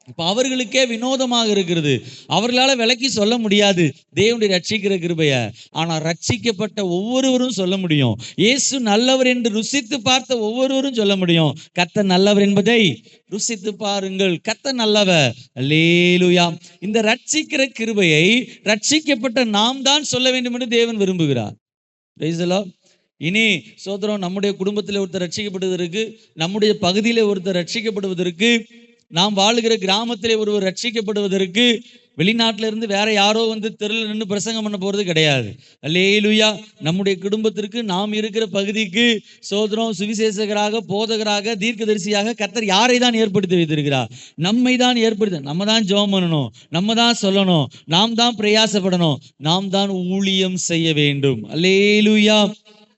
இப்ப அவர்களுக்கே வினோதமாக இருக்கிறது. அவர்களால விளக்கி சொல்ல முடியாது தேவனுடைய ரட்சிக்கிற கிருபைய. ஆனா ரட்சிக்கப்பட்ட ஒவ்வொருவரும் சொல்ல முடியும். இயேசு நல்லவர் என்று ருசித்து பார்த்த ஒவ்வொருவரும் சொல்ல முடியும், கர்த்தர் நல்லவர் என்பதை ருசித்து பாருங்கள், கர்த்தர் நல்லவர். அல்லேலூயா. இந்த ரட்சிக்கிற கிருபையை ரட்சிக்கப்பட்ட நாம் தான் சொல்ல வேண்டும் என்று தேவன் விரும்புகிறார். Price the Lord. இனி சோதரம், நம்முடைய குடும்பத்தில் ஒருத்தர் ரட்சிக்கப்படுவதற்கு, நம்முடைய பகுதியிலே ஒருத்தர் ரட்சிக்கப்படுவதற்கு, நாம் வாழுகிற கிராமத்திலே ஒருவர் ரட்சிக்கப்படுவதற்கு வெளிநாட்டில இருந்து வேற யாரோ வந்து தெருவில் நின்று பிரசங்கம் பண்ண போறது கிடையாது. அல்லேலூயா. நம்முடைய குடும்பத்திற்கு, நாம் இருக்கிற பகுதிக்கு சோதரம், சுவிசேஷகராக, போதகராக, தீர்க்கதரிசியாக கர்த்தர் யாரை தான் ஏற்படுத்தி வைத்திருக்கிறார்? நம்மை தான் ஏற்படுத்த. நம்ம தான் ஜெபம் பண்ணணும், நம்ம தான் சொல்லணும், நாம் தான் பிரயாசப்படணும், நாம் தான் ஊழியம் செய்ய வேண்டும். அல்லேலூயா,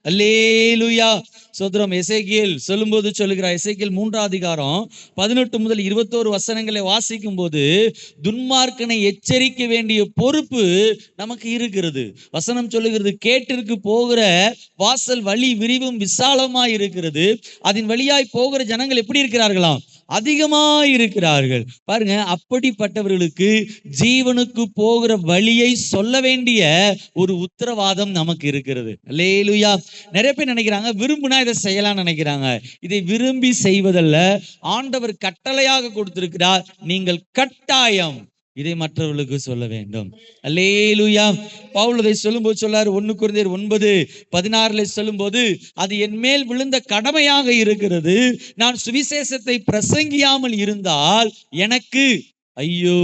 அல்லேலூயா. சோதரம், எசேக்கியேல் சொல்லும்போது சொல்லுகிறார், எசேக்கியேல் 3ஆம் அதிகாரம் 18 முதல் 21 வசனங்களை வாசிக்கும் போது துன்மார்க்கனை எச்சரிக்க வேண்டிய பொறுப்பு நமக்கு இருக்கிறது. வசனம் சொல்லுகிறது, கேட்டிற்கு போகிற வாசல் வழி விரிவும் விசாலமாய் இருக்கிறது, அதன் வழியாய் போகிற ஜனங்கள் எப்படி இருக்கிறார்களாம்? அதிகமாய் இருக்கிறார்கள். பாருங்க, அப்படிப்பட்டவர்களுக்கு ஜீவனுக்கு போகிற வழியை சொல்ல வேண்டிய ஒரு உத்தரவாதம் நமக்கு இருக்கிறது. அல்லேலூயா. நிறைய பேர் நினைக்கிறாங்க, விரும்பினா இதை செய்யலாம்னு நினைக்கிறாங்க. இதை விரும்பி செய்வதல்ல, ஆண்டவர் கட்டளையாக கொடுத்திருக்கிறார். நீங்கள் கட்டாயம் இதை மற்றவர்களுக்கு சொல்ல வேண்டும். அல்லேலூயா. பவுல் இதை சொல்லும்போது சொல்லாரு, 1 கொரிந்தியர் 9:16 சொல்லும்போது, அது என் மேல் விழுந்த கடமையாக இருக்கிறது, நான் சுவிசேஷத்தை பிரசங்கியாமல் இருந்தால் எனக்கு ஐயோ.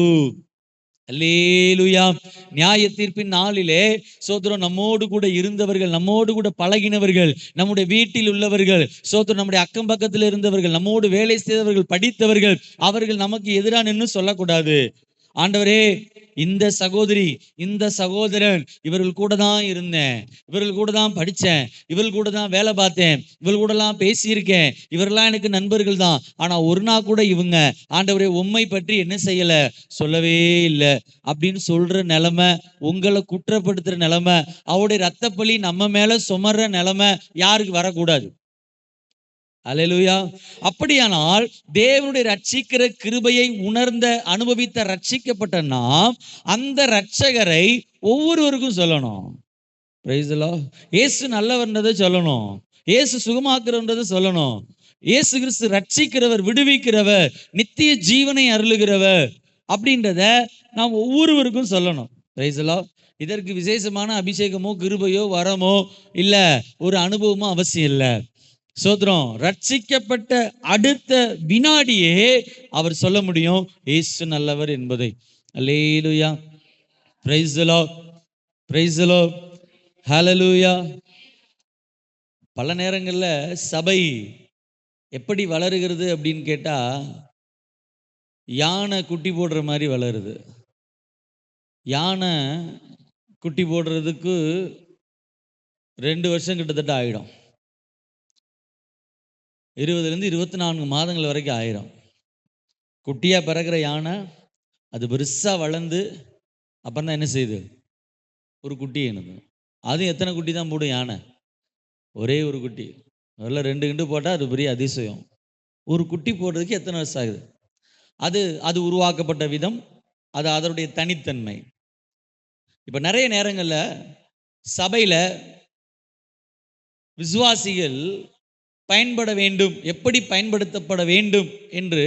அல்லேலூயா. நியாய தீர்ப்பின் நாளிலே சோதரம், நம்மோடு கூட இருந்தவர்கள், நம்மோடு கூட பழகினவர்கள், நம்முடைய வீட்டில் உள்ளவர்கள், சோதரம் நம்முடைய அக்கம் பக்கத்தில் இருந்தவர்கள், நம்மோடு வேலை செய்தவர்கள், படித்தவர்கள், அவர்கள் நமக்கு எதிராக நின்று சொல்லக்கூடாது, ஆண்டவரே இந்த சகோதரி, இந்த சகோதரன், இவர்கள் கூட தான் இருந்தேன், இவர்கள் கூட தான் படித்தேன், இவர்கள் கூட தான் வேலை பார்த்தேன், இவர்கள் கூடலாம் பேசியிருக்கேன், இவரெல்லாம் எனக்கு நண்பர்கள் தான், ஆனா ஒரு நாள் கூட இவங்க ஆண்டவரே உம்மை பற்றி என்ன செய்யல, சொல்லவே இல்லை அப்படின்னு சொல்ற நிலைமை, உங்களை குற்றப்படுத்துற நிலைமை, அவருடைய ரத்தப்பழி நம்ம மேல சுமர்ற நிலைமை யாருக்கு வரக்கூடாது. அல்லேலூயா. அப்படியானால் தேவனுடைய ரட்சிக்கிற கிருபையை உணர்ந்த, அனுபவித்த, ரட்சிக்கப்பட்ட நாம் அந்த ரட்சகரை ஒவ்வொருவருக்கும் சொல்லணும். Price the Lord. இயேசு நல்லவர்ன்றதை சொல்லணும், இயேசு சுகமாக்குறவன்றதை சொல்லணும், இயேசு கிறிஸ்து ரட்சிக்கிறவர், விடுவிக்கிறவர், நித்திய ஜீவனை அருளுகிறவர் அப்படின்றத நாம் ஒவ்வொருவருக்கும் சொல்லணும். Price the Lord. இதற்கு விசேஷமான அபிஷேகமோ கிருபையோ வரமோ இல்ல ஒரு அனுபவமோ அவசியம் இல்லை. சோதரம், ரட்சிக்கப்பட்ட அடுத்த வினாடியே அவர் சொல்ல முடியும் இயேசு நல்லவர் என்பதை. Alleluia. Praise the Lord, praise the Lord, hallelujah. பல நேரங்கள்ல சபை எப்படி வளருகிறது அப்படின்னு கேட்டா, யானை குட்டி போடுற மாதிரி வளருது. யானை குட்டி போடுறதுக்கு 2 வருஷம் கிட்டத்தட்ட ஆயிடும். 20 24 மாதங்கள் வரைக்கும் ஆயிரும். குட்டியா பிறக்கிற யானை அது பெருசா வளர்ந்து அப்புறம் தான் என்ன செய்யுது, ஒரு குட்டி என்னது. அதுவும் எத்தனை குட்டி தான் போடும் யானை? ஒரே ஒரு குட்டி. அதில் 2 கிண்டு போட்டால் அது பெரிய அதிசயம். ஒரு குட்டி போடுறதுக்கு எத்தனை வருஷம் ஆகுது? அது உருவாக்கப்பட்ட விதம், அது அதனுடைய தனித்தன்மை. இப்போ நிறைய நேரங்களில் சபையில் விசுவாசிகள் பயன்பட வேண்டும், எப்படி பயன்படுத்தப்பட வேண்டும் என்று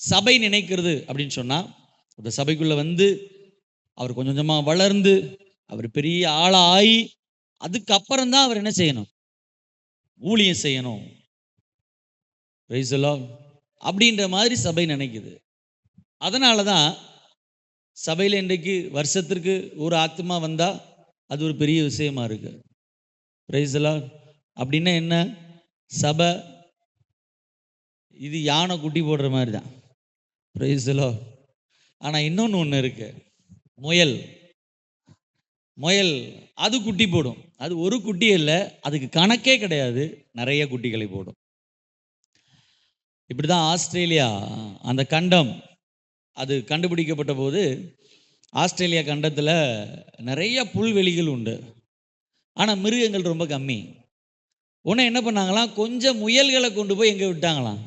சபை நினைக்கிறது அப்படின்னு சொன்னால், அந்த சபைக்குள்ளே வந்து அவர் கொஞ்சம் கொஞ்சமாக வளர்ந்து அவர் பெரிய ஆளாகி அதுக்கப்புறம் தான் அவர் என்ன செய்யணும், ஊழியம் செய்யணும். பிரைஸ் தி லார்ட் அப்படின்ற மாதிரி சபை நினைக்குது. அதனால தான் சபையில் இன்றைக்கு வருஷத்திற்கு ஒரு ஆத்மா வந்தால் அது ஒரு பெரிய விஷயமா இருக்கு. Price the Lord. அப்படின்னா என்ன? சபை இது யானை குட்டி போடுற மாதிரி தான். Price the Lord. ஆனால் ஒன்று இருக்கு, முயல். முயல் அது குட்டி போடும். அது ஒரு குட்டி இல்லை, அதுக்கு கணக்கே கிடையாது, நிறைய குட்டிகளை போடும். இப்படி தான் ஆஸ்திரேலியா அந்த கண்டம் அது கண்டுபிடிக்கப்பட்ட போது ஆஸ்திரேலியா கண்டத்தில் நிறைய புல்வெளிகள் உண்டு, ஆனால் மிருகங்கள் ரொம்ப கம்மி. உடனே என்ன பண்ணாங்களாம், கொஞ்சம் முயல்களை கொண்டு போய் எங்கே விட்டாங்களாம்,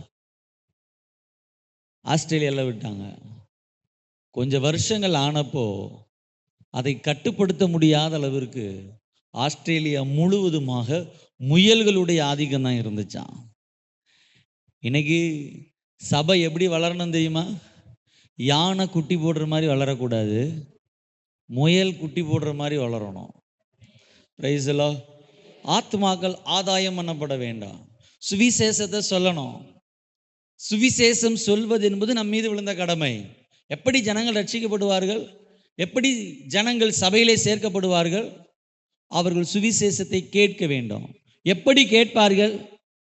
ஆஸ்திரேலியாவில் விட்டாங்க. கொஞ்சம் வருஷங்கள் ஆனப்போ அதை கட்டுப்படுத்த முடியாத அளவிற்கு ஆஸ்திரேலியா முழுவதுமாக முயல்களுடைய ஆதிக்கம் தான் இருந்துச்சான். இன்னைக்கு சபை எப்படி வளரணும் தெரியுமா? யானை குட்டி போடுற மாதிரி வளரக்கூடாது, முயல் குட்டி போடுற மாதிரி வளரணும். Price the Lord. ஆத்துமாக்கள் ஆதாயம் பண்ணப்பட வேண்டாம், சுவிசேஷத்தை சொல்லணும். சுவிசேஷம் சொல்வது என்பது நம் மீது விழுந்த கடமை. எப்படி ஜனங்கள் ரட்சிக்கப்படுவார்கள், எப்படி ஜனங்கள் சபையிலே சேர்க்கப்படுவார்கள்? அவர்கள் சுவிசேஷத்தை கேட்க வேண்டும். எப்படி கேட்பார்கள்?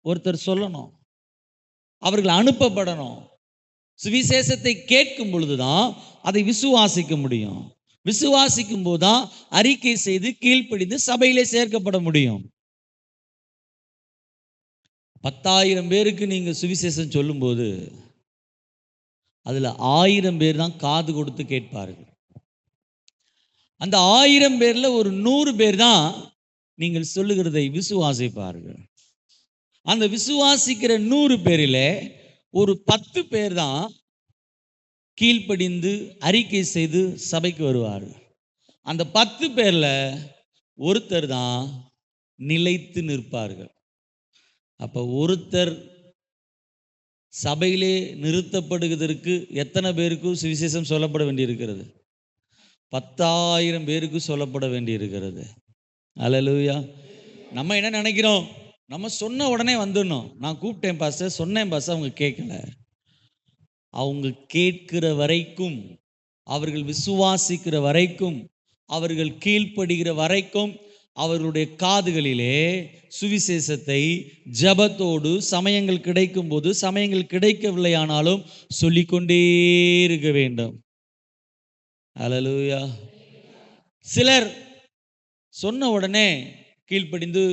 ஒருத்தர் சொல்லணும், அவர்கள் அனுப்பப்படணும். சுவிசேஷத்தை கேட்கும் பொழுதுதான் அதை விசுவாசிக்க முடியும். விசுவாசிக்கும் போதுதான் அறிக்கை செய்து கீழ்ப்படிந்து சபையிலே சேர்க்கப்பட முடியும். 10,000 பேருக்கு நீங்க சுவிசேஷம் சொல்லும்போது அதுல 1000 பேர் தான் காது கொடுத்து கேட்பார்கள். அந்த 1000 பேர்ல ஒரு 100 பேர் தான் நீங்கள் சொல்லுகிறதை விசுவாசிப்பார்கள். அந்த விசுவாசிக்கிற 100 பேரிலே ஒரு 10 பேர் தான் கீழ்ப்படிந்து அறிக்கை செய்து சபைக்கு வருவார்கள். அந்த 10 பேர்ல ஒருத்தர் தான் நிலைத்து நிற்பார்கள். அப்ப ஒருத்தர் சபையிலே நிறுத்தப்படுவதற்கு எத்தனை பேருக்கு சுவிசேஷம் சொல்லப்பட வேண்டியிருக்கிறது? 10,000 பேருக்கு சொல்லப்பட வேண்டியிருக்கிறது. அல்லேலூயா. நம்ம என்ன நினைக்கிறோம், நம்ம சொன்ன உடனே வந்துடணும். நான் கூப்பிட்டேன் பாஸ்டர், சொன்னேன் பாஸ்டர், அவங்க கேட்கல. அவங்க கேட்கிற வரைக்கும், அவர்கள் விசுவாசிக்கிற வரைக்கும், அவர்கள் கீழ்ப்படுகிற வரைக்கும் அவர்களுடைய காதுகளிலே சுவிசேஷத்தை ஜபத்தோடு சமயங்கள் கிடைக்கும் போது, சமயங்கள் கிடைக்கவில்லையானாலும் சொல்லிக்கொண்டே இருக்க வேண்டும். அல்லேலூயா. சிலர் சொன்ன உடனே கீழ்ப்படிந்து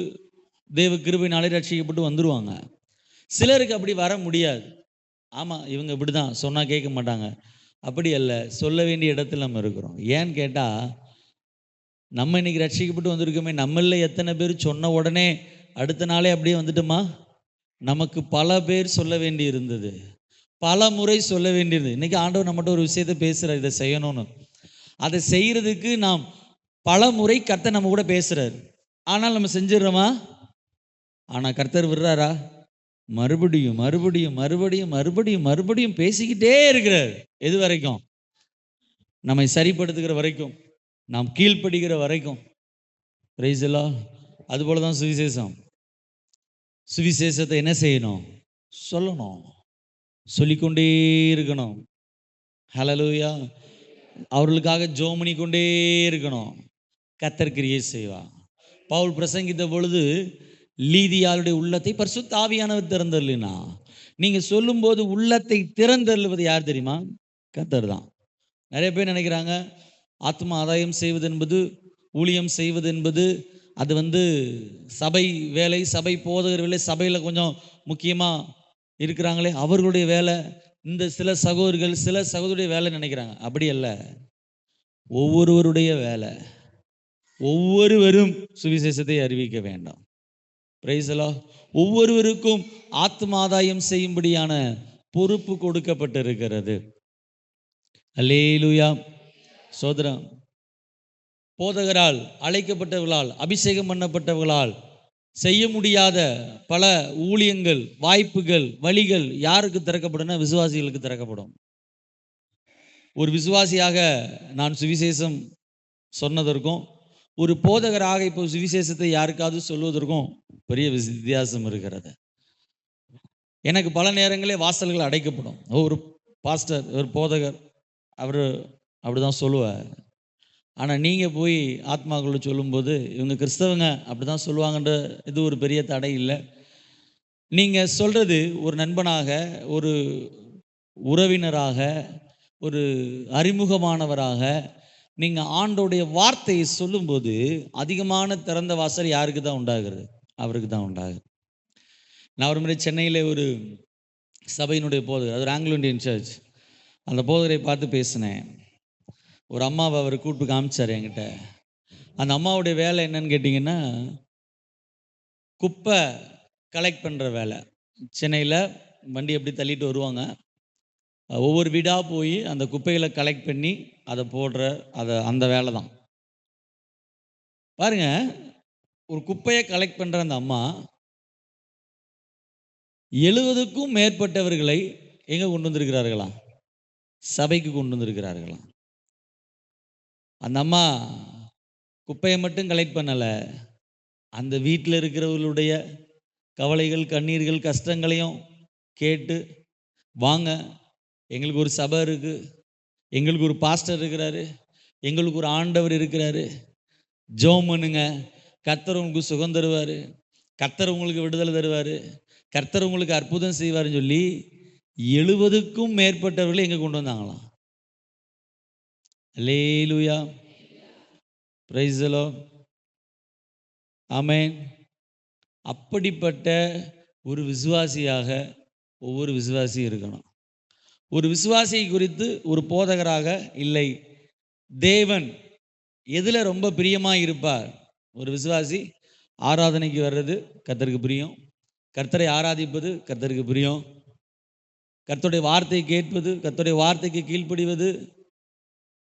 தேவ கிருபையினாலே ரட்சிக்கப்பட்டு வந்துடுவாங்க. சிலருக்கு அப்படி வர முடியாது. ஆமாம், இவங்க இப்படி தான் சொன்னால் கேட்க மாட்டாங்க. அப்படி அல்ல, சொல்ல வேண்டிய இடத்துல நம்ம இருக்கிறோம். ஏன்னு கேட்டால், நம்ம இன்னைக்கு ரட்சிக்கப்பட்டு வந்திருக்கோமே, நம்மள எத்தனை பேர் சொன்ன உடனே அடுத்த நாளே அப்படியே வந்துட்டோமா? நமக்கு பல பேர் சொல்ல வேண்டி இருந்தது, பல முறை சொல்ல வேண்டியிருந்தது. இன்னைக்கு ஆண்டவர் நம்மகிட்ட ஒரு விஷயத்தை பேசுகிறார், இதை செய்யணும்னு. அதை செய்கிறதுக்கு நாம் பல முறை கர்த்தர் நம்ம கூட பேசுகிறார். ஆனால் நம்ம செஞ்சிடறோமா? ஆனால் கர்த்தர் விடுறாரா? மறுபடியும் மறுபடியும் மறுபடியும் மறுபடியும் மறுபடியும் பேசிக்கிட்டே இருக்கிறார். எது வரைக்கும்? நம்மை சரிப்படுத்துகிற வரைக்கும், நாம் கீழ்ப்படுகிற வரைக்கும். Price the Lord. அதுபோல தான் சுவிசேஷம். சுவிசேஷத்தை என்ன செய்யணும்? சொல்லணும், சொல்லிக்கொண்டே இருக்கணும். ஹல்லேலூயா. அவர்களுக்காக ஜெபம் பண்ணிக்கொண்டே இருக்கணும். கர்த்தர் கிரியை செய்வார். பவுல் பிரசங்கித்த பொழுது லீதியாளுடைய உள்ளத்தை பரிசுத்த ஆவியானவர் திறந்தருளினா. நீங்க சொல்லும்போது உள்ளத்தை திறந்தருளுவது யார் தெரியுமா? கர்த்தர் தான். நிறைய பேர் நினைக்கிறாங்க ஆத்மா ஆதாயம் செய்வது என்பது, ஊழியம் செய்வது என்பது அது சபை வேலை, சபை போதகர் வேலை, சபையில் கொஞ்சம் முக்கியமாக இருக்கிறாங்களே அவர்களுடைய வேலை, இந்த சில சகோதரர்கள் சில சகோதரிய வேலை நினைக்கிறாங்க. அப்படி அல்ல, ஒவ்வொருவருடைய வேலை. ஒவ்வொருவரும் சுவிசேஷத்தை அறிவிக்க வேண்டாம். Price the Lord. ஒவ்வொருவருக்கும் ஆத்மாதாயம் செய்யும்படியான பொறுப்பு கொடுக்கப்பட்டிருக்கிறது. அல்லேலூயா. சோதரம், போதகரால் அழைக்கப்பட்டவர்களால் அபிஷேகம் பண்ணப்பட்டவர்களால் செய்ய முடியாத பல ஊழியங்கள், வாய்ப்புகள், வழிகள் யாருக்கு திறக்கப்படும்? விசுவாசிகளுக்கு திறக்கப்படும். ஒரு விசுவாசியாக நான் சுவிசேஷம் சொன்னதற்கும், ஒரு போதகராக இப்போ சுவிசேஷத்தை யாருக்காவது சொல்வதற்கும் பெரிய வித்தியாசம் இருக்கிறது. எனக்கு பல நேரங்களே வாசல்கள் அடைக்கப்படும். ஒரு பாஸ்டர், ஒரு போதகர், அவர் அப்படிதான் சொல்லுவார். ஆனால் நீங்கள் போய் ஆத்மாக்களை சொல்லும்போது இவங்க கிறிஸ்தவங்க அப்படி தான் சொல்லுவாங்கன்ற இது ஒரு பெரிய தடை இல்லை. நீங்கள் சொல்கிறது ஒரு நண்பனாக, ஒரு உறவினராக, ஒரு அறிமுகமானவராக நீங்கள் ஆண்டோடைய வார்த்தையை சொல்லும்போது அதிகமான திறந்த வாசல் யாருக்கு தான் உண்டாகிறது? அவருக்கு தான் உண்டாகுது. நான் ஒரு முறை சென்னையில் ஒரு சபையினுடைய போதகர், அது ஒரு ஆங்கிலோ இந்தியன் சர்ச், அந்த போதகரை பார்த்து பேசினேன். ஒரு அம்மாவை அவர் கூப்பிட்டு காமிச்சார் என்கிட்ட. அந்த அம்மாவுடைய வேலை என்னன்னு கேட்டிங்கன்னா, குப்பை கலெக்ட் பண்ணுற வேலை. சென்னையில் வண்டி எப்படி தள்ளிட்டு வருவாங்க, ஒவ்வொரு வீடாக போய் அந்த குப்பைகளை கலெக்ட் பண்ணி அதை போடுற அந்த வேலை தான். பாருங்க, ஒரு குப்பையை கலெக்ட் பண்ணுற அந்த அம்மா 70க்கும் மேற்பட்டவர்களை எங்கே கொண்டு வந்திருக்கிறார்களாம்? சபைக்கு கொண்டு வந்திருக்கிறார்களாம். அந்த அம்மா குப்பையை மட்டும் கலெக்ட் பண்ணலை, அந்த வீட்டில் இருக்கிறவர்களுடைய கவலைகள், கண்ணீர்கள், கஷ்டங்களையும் கேட்டு, வாங்க எங்களுக்கு ஒரு சபை இருக்குது, எங்களுக்கு ஒரு பாஸ்டர் இருக்கிறாரு, எங்களுக்கு ஒரு ஆண்டவர் இருக்கிறாரு, ஜெபம் பண்ணுங்க, கர்த்தர் உங்களுக்கு சுகம் தருவார், கர்த்தர் உங்களுக்கு விடுதலை தருவார், கர்த்தர் உங்களுக்கு அற்புதம் செய்வார்னு சொல்லி 70க்கும் மேற்பட்டவர்களை எங்கே கொண்டு வந்தாங்களாம்? அல்லேலூயா, பிரைஸ் தி லார்ட், ஆமென். அப்படிப்பட்ட ஒரு விசுவாசியாக ஒவ்வொரு விசுவாசியும் இருக்கணும். ஒரு விசுவாசியை குறித்து ஒரு போதகராக இல்லை, தேவன் எதில் ரொம்ப பிரியமாக இருப்பார்? ஒரு விசுவாசி ஆராதனைக்கு வர்றது கர்த்தருக்கு பிரியம், கர்த்தரை ஆராதிப்பது கர்த்தருக்கு பிரியம், கர்த்தருடைய வார்த்தையை கேட்பது, கர்த்தருடைய வார்த்தைக்கு கீழ்ப்படிவது,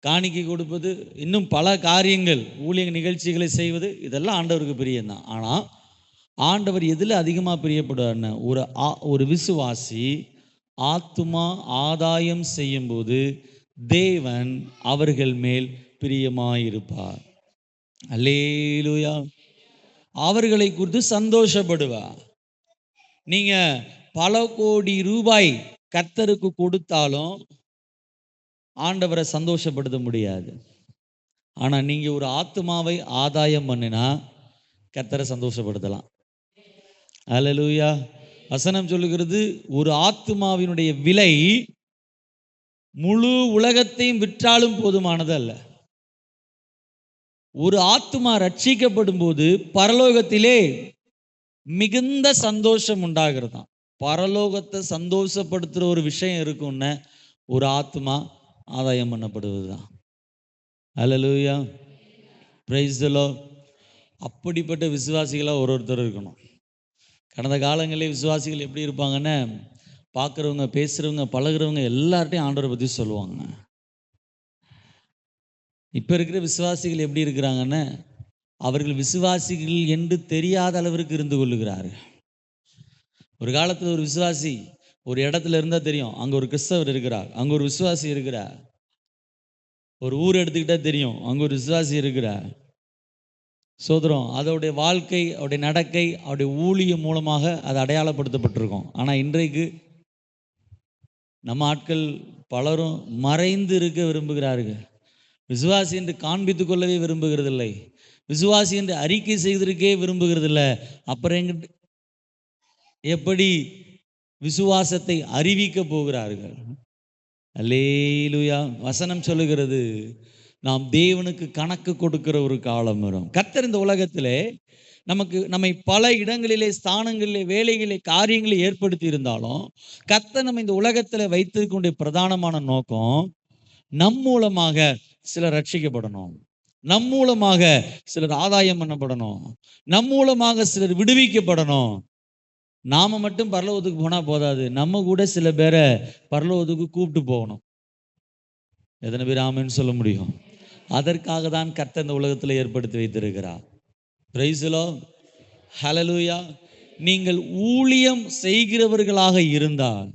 காணிக்கை கொடுப்பது, இன்னும் பல காரியங்கள், ஊழிய நிகழ்ச்சிகளை செய்வது, இதெல்லாம் ஆண்டவருக்கு பிரியம்தான். ஆனால் ஆண்டவர் எதில் அதிகமாக பிரியப்படுவார்னா, ஒரு விசுவாசி ஆத்துமா ஆதாயம் செய்யும்போது தேவன் அவர்கள் மேல் பிரியமாயிருப்பார். அல்லேலூயா, அவர்களை குறித்து சந்தோஷப்படுவார். நீங்கள் பல கோடி ரூபாய் கர்த்தருக்கு கொடுத்தாலும் ஆண்டவரை சந்தோஷப்படுத்த முடியாது. ஆனால் நீங்கள் ஒரு ஆத்துமாவை ஆதாயம் பண்ணினா கர்த்தரை சந்தோஷப்படுத்தலாம். அல்லேலூயா, வசனம் சொல்லுகிறது, ஒரு ஆத்துமாவினுடைய விலை முழு உலகத்தையும் விற்றாலும் போதுமானது அல்ல. ஒரு ஆத்துமா ரட்சிக்கப்படும் போது பரலோகத்திலே மிகுந்த சந்தோஷம் உண்டாகிறதாம். பரலோகத்தை சந்தோஷப்படுத்துகிற ஒரு விஷயம் இருக்குன்னு ஒரு ஆத்மா ஆதாயம் பண்ணப்படுவது தான். அல்லேலூயா, பிரைஸ் தி லார்ட். அப்படிப்பட்ட விசுவாசிகளாக ஒருத்தர் இருக்கணும். கடந்த காலங்களில் விசுவாசிகள் எப்படி இருப்பாங்கன்னு, பார்க்குறவங்க, பேசுகிறவங்க, பழகிறவங்க எல்லார்ட்டையும் ஆண்டவரை பற்றி சொல்லுவாங்க. இப்போ இருக்கிற விசுவாசிகள் எப்படி இருக்கிறாங்கன்னு, அவர்கள் விசுவாசிகள் என்று தெரியாத அளவிற்கு இருந்து கொள்ளுகிறார்கள். ஒரு காலத்தில் ஒரு விசுவாசி ஒரு இடத்துல இருந்தால் தெரியும், அங்கே ஒரு கிறிஸ்தவர் இருக்கிறார், அங்கே ஒரு விசுவாசி இருக்கிறார். ஒரு ஊர் எடுத்துக்கிட்டால் தெரியும், அங்கே ஒரு விசுவாசி இருக்கிறார். சோதரம், அதோடைய வாழ்க்கை, அவருடைய நடக்கை, அவருடைய ஊழியம் மூலமாக அது அடையாளப்படுத்தப்பட்டிருக்கும். ஆனால் இன்றைக்கு நம்ம ஆட்கள் பலரும் மறைந்து இருக்க விரும்புகிறார்கள். விசுவாசி என்று காண்பித்து கொள்ளவே விரும்புகிறதில்லை, விசுவாசி என்று அறிக்கை செய்வதற்கே விரும்புகிறதில்லை. அப்புறம் எப்படி விசுவாசத்தை அறிவிக்க போகிறார்கள்? அல்லேலூயா, வசனம் சொல்லுகிறது, நாம் தேவனுக்கு கணக்கு கொடுக்கிற ஒரு காலம் வரும். கர்த்தர் இந்த உலகத்திலே நம்மை பல இடங்களிலே, ஸ்தானங்களிலே, வேலைகளிலே, காரியங்களை ஏற்படுத்தி இருந்தாலும் கர்த்தர் நம்ம இந்த உலகத்தில் வைத்திருக்கக்கூடிய பிரதானமான நோக்கம், நம் மூலமாக சிலர் ரட்சிக்கப்படணும், நம் மூலமாக சிலர் ஆதாயம் பண்ணப்படணும், நம் மூலமாக சிலர் விடுவிக்கப்படணும். நாம மட்டும் பரலோகத்துக்கு போனால் போதாது, நம்ம கூட சில பேரை பரலோகத்துக்கு கூப்பிட்டு போகணும். எத்தனை பேர் ஆமென்னு சொல்ல முடியும்? அதற்காக தான் கர்த்தர் இந்த உலகத்தில் ஏற்படுத்தி வைத்திருக்கிறார். பிரைஸ் தி லார்ட், ஹல்லேலூயா. நீங்கள் ஊழியம் செய்கிறவர்களாக இருந்தால்